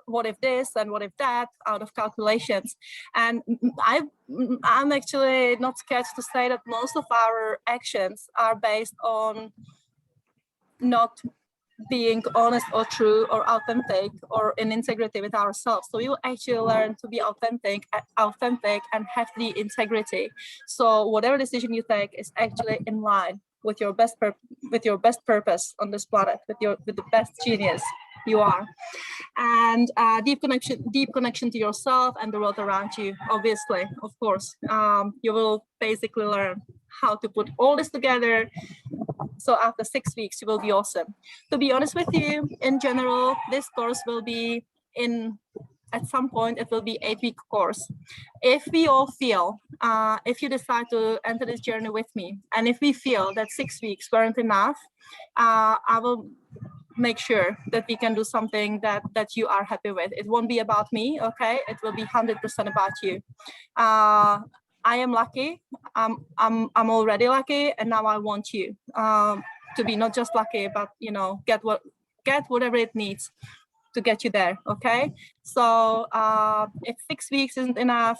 what if this and what if that, out of calculations. And I'm actually not scared to say that most of our actions are based on not being honest or true or authentic or in integrity with ourselves. So we will actually learn to be authentic and have the integrity. So whatever decision you take is actually in line with your best purpose on this planet, with the best genius you are. And deep connection to yourself and the world around you, obviously, of course. You will basically learn how to put all this together. So after 6 weeks, you will be awesome. To be honest with you, in general, this course will be at some point, it will be 8-week course. If we all feel, if you decide to enter this journey with me, and if we feel that 6 weeks weren't enough, I will make sure that we can do something that you are happy with. It won't be about me, okay? It will be 100% about you. I am lucky. I'm already lucky, and now I want you to be not just lucky, but get whatever it needs to get you there. Okay. So if 6 weeks isn't enough,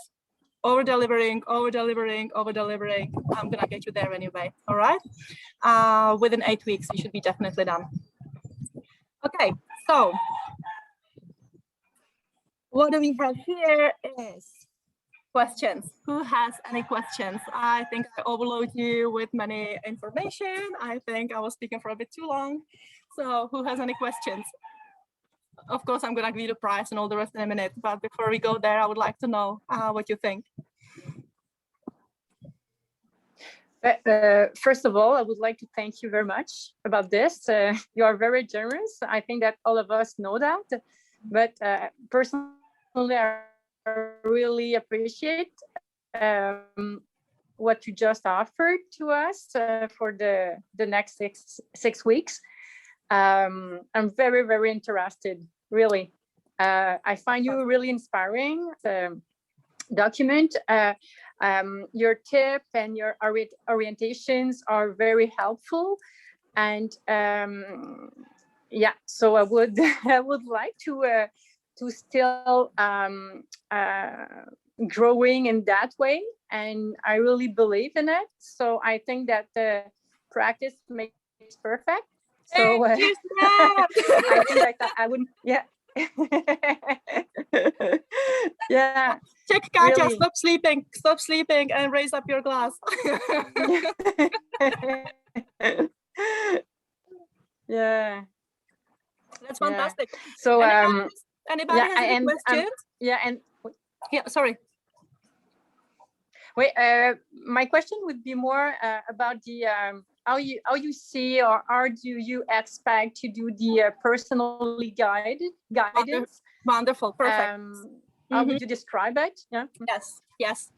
over delivering, I'm gonna get you there anyway. All right. Within 8 weeks, you should be definitely done. Okay. So what do we have here is questions. Who has any questions? I think I overload you with many information. I think I was speaking for a bit too long. So who has any questions? of course, I'm going to give you the price and all the rest in a minute. But before we go there, I would like to know what you think. First of all, I would like to thank you very much about this. You are very generous. I think that all of us know that. But personally, I really appreciate what you just offered to us for the next six weeks. I'm very, very interested, really. I find you really inspiring. Document. Your tip and your orientations are very helpful, and yeah. So I would I would like to still growing in that way, and I really believe in it. So I think that the practice makes perfect. So I think that I wouldn't. Yeah. Yeah. Check, Katja, really. stop sleeping and raise up your glass. Yeah. That's fantastic. Yeah. So anybody has any questions? Yeah, sorry. Wait, my question would be more about the how you see, or how do you expect to do the personally guidance? Wonderful, perfect. How would you describe it? Yeah. Yes.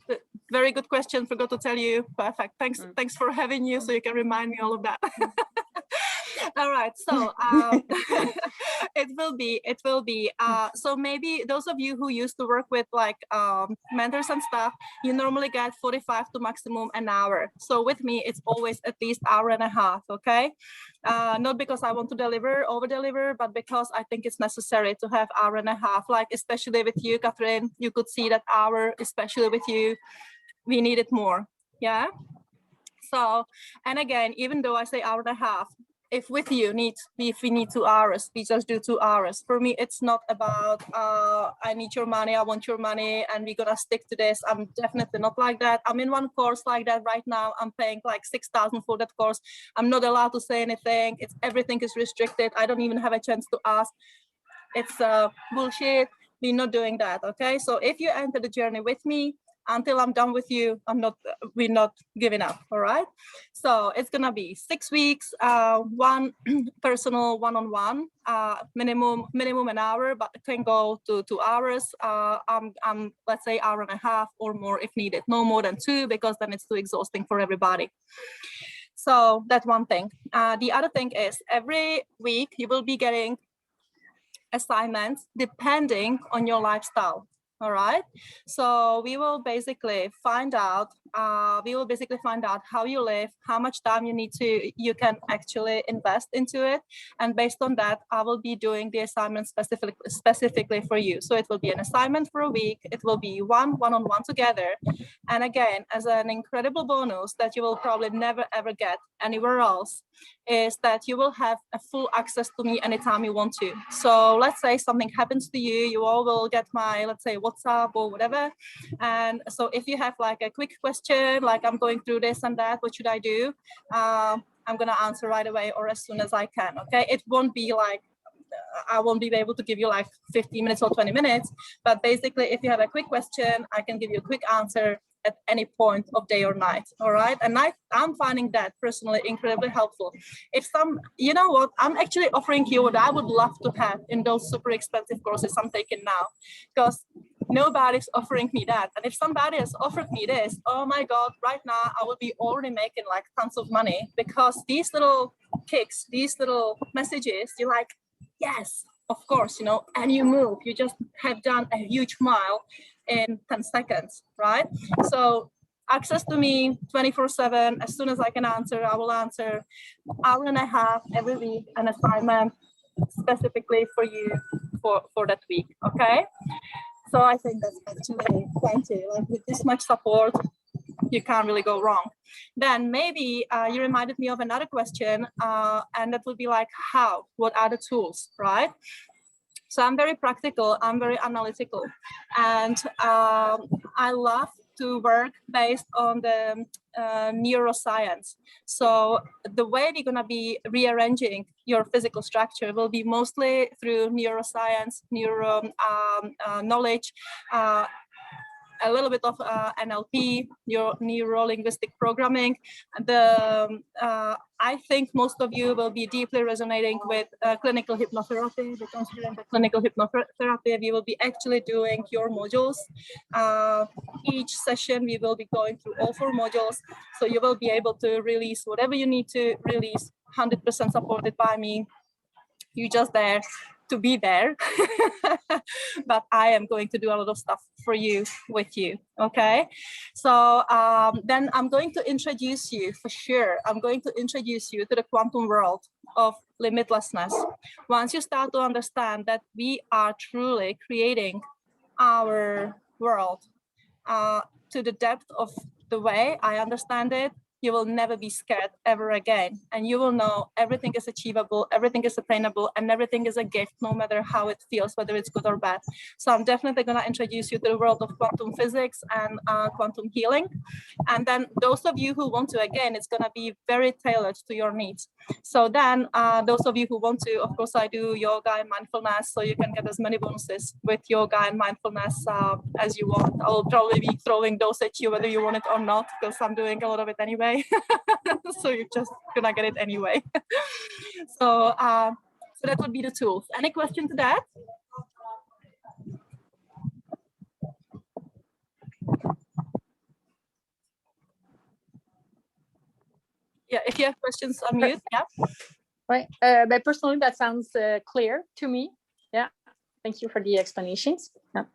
Very good question. Forgot to tell you. Perfect. Thanks for having you, so you can remind me all of that. All right. So it will be. So maybe those of you who used to work with like mentors and stuff, you normally get 45 to maximum an hour. So with me, it's always at least hour and a half. Okay. Not because I want to over deliver, but because I think it's necessary to have hour and a half, like especially with you, Catherine, you could see that hour, especially with you, we need it more. Yeah. So, and again, even though I say hour and a half, if with you if we need 2 hours, we just do 2 hours. For me, it's not about I need your money, I want your money, and we're gonna stick to this. I'm definitely not like that. I'm in one course like that right now. I'm paying like 6,000 for that course. I'm not allowed to say anything. Everything is restricted. I don't even have a chance to ask. It's bullshit. We're not doing that. Okay. So if you enter the journey with me, until I'm done with you, we're not giving up. All right. So it's gonna be 6 weeks, one personal one-on-one, minimum an hour, but it can go to 2 hours. Let's say hour and a half or more if needed. No more than 2, because then it's too exhausting for everybody. So that's one thing. The other thing is every week you will be getting assignments depending on your lifestyle. All right. So we will basically find out how you live, how much time you can actually invest into it. And based on that, I will be doing the assignment specifically for you. So it will be an assignment for a week. It will be one-on-one together. And again, as an incredible bonus that you will probably never ever get anywhere else, is that you will have a full access to me anytime you want to. So let's say something happens to you, you all will get my, let's say, WhatsApp or whatever. And so if you have like a quick question, like I'm going through this and that, what should I do? I'm gonna answer right away or as soon as I can, okay? It won't be like, I won't be able to give you like 15 minutes or 20 minutes, but basically if you have a quick question, I can give you a quick answer at any point of day or night. All right. And I'm finding that personally incredibly helpful. If you know what, I'm actually offering you what I would love to have in those super expensive courses I'm taking now, because nobody's offering me that. And if somebody has offered me this, oh my God, right now I would be already making like tons of money, because these little kicks, these little messages, you're like, yes, of course, you know, and you move, you just have done a huge mile in 10 seconds, right? So access to me 24/7. As soon as I can answer, I will answer. Hour and a half every week, an assignment specifically for you for that week, okay? So I think that's actually plenty. Like with this much support, you can't really go wrong. Then maybe you reminded me of another question, and that would be like, how? What are the tools, right? So I'm very practical, I'm very analytical, and I love to work based on the neuroscience. So the way we're going to be rearranging your physical structure will be mostly through neuroscience, neuro knowledge, a little bit of NLP, neuro-linguistic programming. I think most of you will be deeply resonating with clinical hypnotherapy, because during the clinical hypnotherapy, we will be actually doing your modules. Each session, we will be going through all 4 modules. So you will be able to release whatever you need to release, 100% supported by me. You're just there to be there. But I am going to do a lot of stuff for you, with you, okay? So then I'm going to introduce you, for sure, I'm going to introduce you to the quantum world of limitlessness. Once you start to understand that we are truly creating our world to the depth of the way I understand it, you will never be scared ever again. And you will know everything is achievable, everything is attainable, and everything is a gift, no matter how it feels, whether it's good or bad. So I'm definitely going to introduce you to the world of quantum physics and quantum healing. And then those of you who want to, again, it's going to be very tailored to your needs. So then those of you who want to, of course, I do yoga and mindfulness, so you can get as many bonuses with yoga and mindfulness as you want. I'll probably be throwing those at you whether you want it or not, because I'm doing a lot of it anyway. So you're just gonna get it anyway. So that would be the tools. Any question to that? Yeah, if you have questions, unmute. Yeah. Right. But personally, that sounds clear to me. Yeah. Thank you for the explanations. Yeah.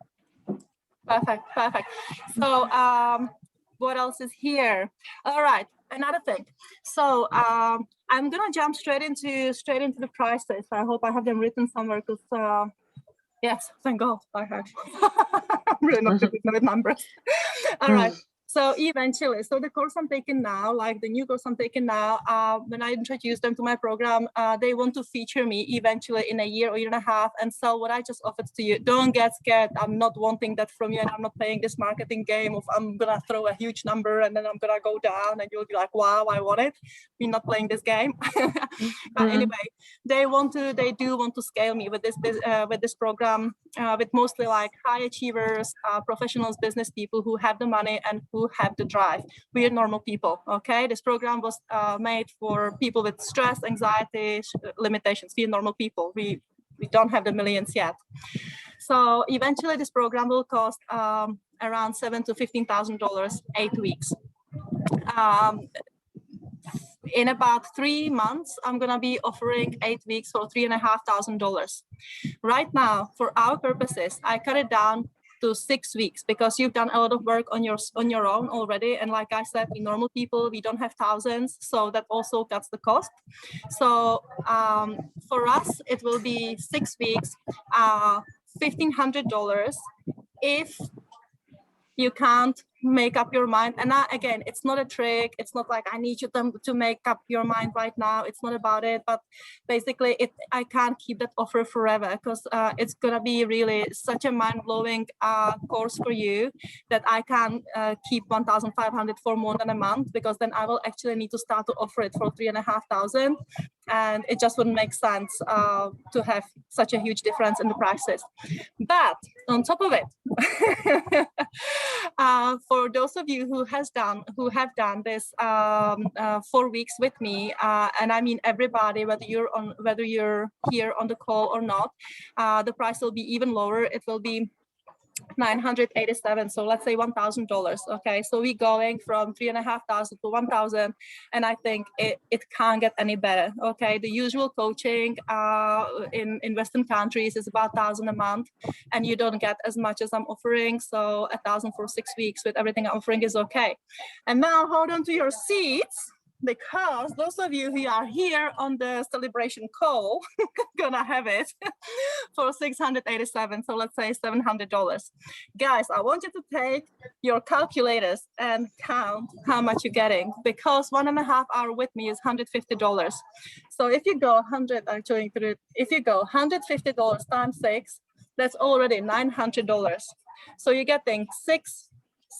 Perfect. Perfect. So what else is here? All right. Another thing. So I'm gonna jump straight into the prices. I hope I have them written somewhere, because yes, thank God I have. I'm really not good with numbers. All right. So eventually, so the course I'm taking now, like the new course I'm taking now, when I introduce them to my program, they want to feature me eventually in a year or year and a half. And so what I just offered to you, don't get scared. I'm not wanting that from you, and I'm not playing this marketing game of I'm gonna throw a huge number and then I'm gonna go down and you'll be like, wow, I want it. We're not playing this game. But anyway, they do want to scale me with this program, with mostly like high achievers, professionals, business people who have the money and who have the drive. We are normal people, okay? This program was made for people with stress, anxiety, limitations. We are normal people. We don't have the millions yet. So eventually this program will cost around $7,000 to $15,000, 8 weeks. In about 3 months, I'm gonna be offering 8 weeks for $3,500. Right now, for our purposes, I cut it down to 6 weeks, because you've done a lot of work on your own already. And like I said, we normal people, we don't have thousands, so that also cuts the cost. So for us, it will be 6 weeks, $1,500 if you can't make up your mind. And again, it's not a trick. It's not like I need you to make up your mind right now. It's not about it. But basically, I can't keep that offer forever, because it's gonna be really such a mind-blowing course for you that I can't keep 1,500 for more than a month, because then I will actually need to start to offer it for 3,500, and it just wouldn't make sense to have such a huge difference in the prices. But on top of it, for those of you who have done this 4 weeks with me, and I mean everybody, whether you're here on the call or not, the price will be even lower. It will be $987, so let's say $1,000. Okay, so we're going from 3,500 to 1,000, and I think it can't get any better. Okay, the usual coaching in Western countries is about 1,000 a month, and you don't get as much as I'm offering. So 1,000 for 6 weeks with everything I'm offering is okay. And now hold on to your seats, because those of you who are here on the celebration call gonna have it for 687. So let's say $700. Guys, I want you to take your calculators and count how much you're getting, because 1.5 hours with me is $150. So if you go if you go $150 times 6, that's already $900. So you're getting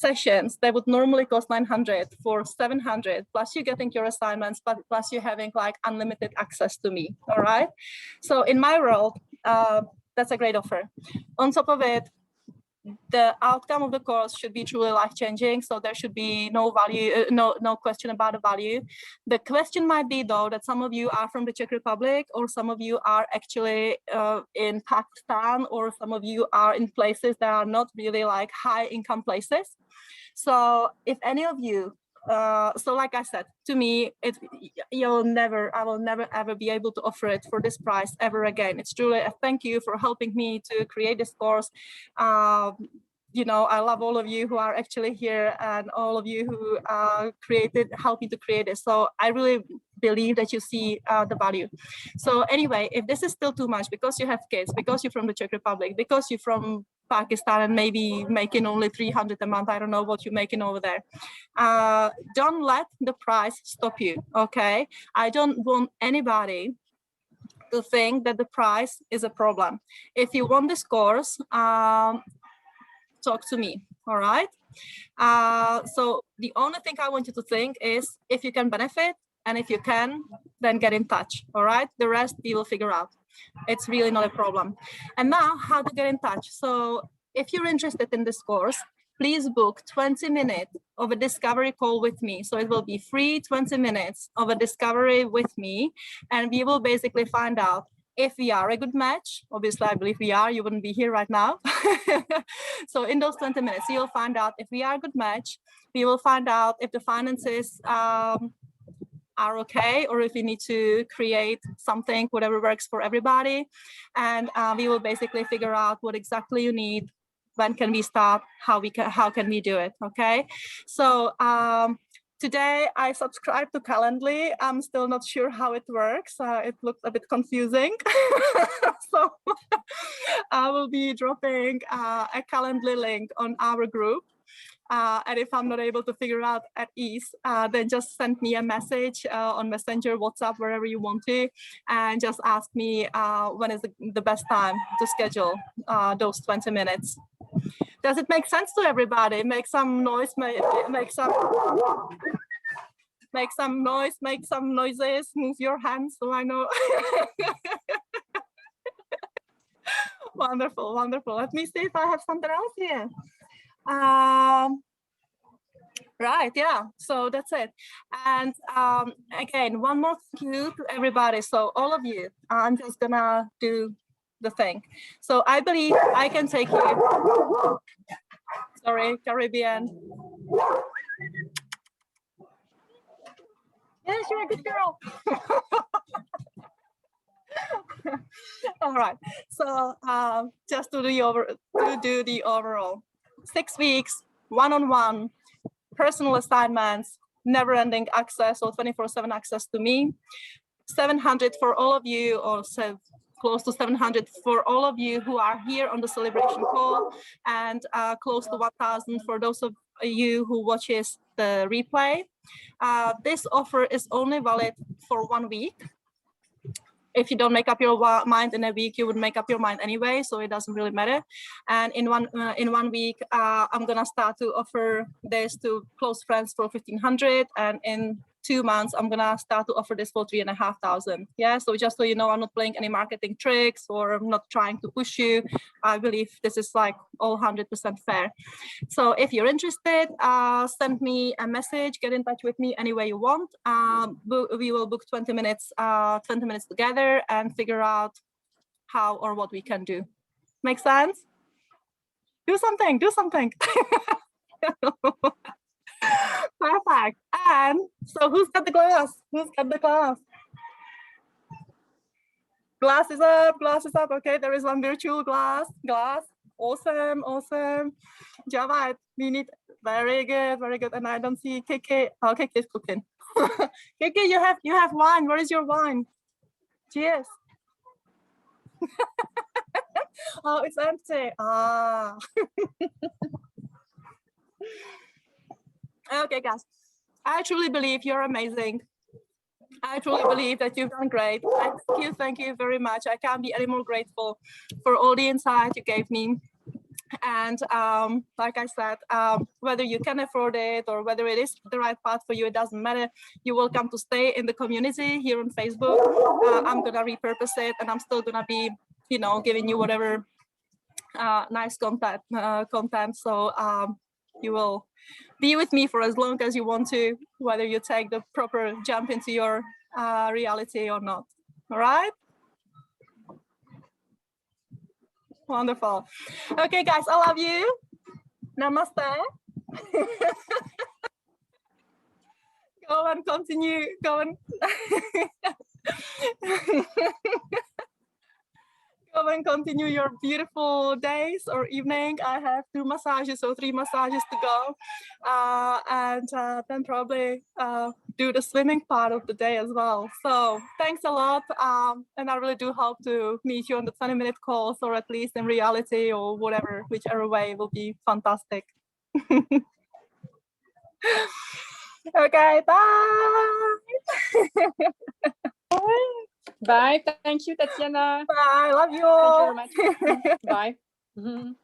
sessions that would normally cost 900 for 700, plus you getting your assignments, but plus you having like unlimited access to me. All right. So in my world, that's a great offer. On top of it, the outcome of the course should be truly life-changing. So there should be no value, no question about the value. The question might be though that some of you are from the Czech Republic, or some of you are actually in Pakistan, or some of you are in places that are not really like high income places. So if any of you, so like I said, to me, I will never ever be able to offer it for this price ever again. It's truly a thank you for helping me to create this course. You know, I love all of you who are actually here, and all of you who helped me to create it. So I really believe that you see the value. So anyway, if this is still too much because you have kids, because you're from the Czech Republic, because you're from Pakistan and maybe making only 300 a month, I don't know what you're making over there. Don't let the price stop you, okay? I don't want anybody to think that the price is a problem. If you want this course, talk to me, all right? So the only thing I want you to think is if you can benefit, and if you can, then get in touch, all right? The rest we will figure out. It's really not a problem. And now how to get in touch. So if you're interested in this course, please book 20 minutes of a discovery call with me. So it will be free 20 minutes of a discovery with me. And we will basically find out if we are a good match. Obviously, I believe we are, you wouldn't be here right now. So in those 20 minutes, you'll find out if we are a good match. We will find out if the finances are okay, or if we need to create something, whatever works for everybody. And we will basically figure out what exactly you need, when can we start, how can we do it, okay? So today I subscribed to Calendly. I'm still not sure how it works. It looks a bit confusing. So I will be dropping a Calendly link on our group. And if I'm not able to figure out at ease, then just send me a message on Messenger, WhatsApp, wherever you want to, and just ask me when is the best time to schedule those 20 minutes. Does it make sense to everybody? Make some noise, make some noise, make some noises, move your hands so I know. Wonderful, wonderful. Let me see if I have something else here. Right, yeah, so that's it. And again, one more thank you to everybody. So all of you, I'm just gonna do the thing. So I believe I can take you, sorry, Caribbean. Yes, you're a good girl. All right, so just to do the overall 6 weeks, one-on-one, personal assignments, never-ending access, or 24/7 access to me. 700 for all of you, or so close to 700 for all of you who are here on the celebration call, and close to 1,000 for those of you who watches the replay. This offer is only valid for 1 week. If you don't make up your mind in a week, you would make up your mind anyway, so it doesn't really matter. And in one week, I'm gonna start to offer this to close friends for 1,500, and in 2 months, I'm gonna start to offer this for 3,500. Yeah, so just so you know, I'm not playing any marketing tricks, or I'm not trying to push you. I believe this is like all 100% fair. So if you're interested, send me a message, get in touch with me any way you want. We will book 20 minutes together and figure out how or what we can do. Make sense? Do something, do something. Perfect. And so who's got the glass? Who's got the glass? Glass is up, glass is up. Okay, there is one virtual glass. Awesome, awesome. Javad, we need, very good, very good. And I don't see KK. Oh, KK is cooking. KK, you have wine. Where is your wine? Cheers. Oh, it's empty. Ah. Okay, guys. I truly believe you're amazing. I truly believe that you've done great. Thank you very much. I can't be any more grateful for all the insight you gave me. And like I said, whether you can afford it or whether it is the right path for you, it doesn't matter. You're welcome to stay in the community here on Facebook. I'm gonna repurpose it, and I'm still gonna be, you know, giving you whatever nice content. So you will be with me for as long as you want to, whether you take the proper jump into your reality or not. All right. Wonderful. Okay, guys, I love you. Namaste. Go and continue. Go and go and continue your beautiful days or evening. I have 2 massages or 3 massages to go, and then probably do the swimming part of the day as well. So thanks a lot, and I really do hope to meet you on the 20-minute calls, or at least in reality, or whatever, whichever way will be fantastic. Okay, bye. Bye. Thank you, Tatiana. Bye. Love you all. Thank you very much. Bye. Bye.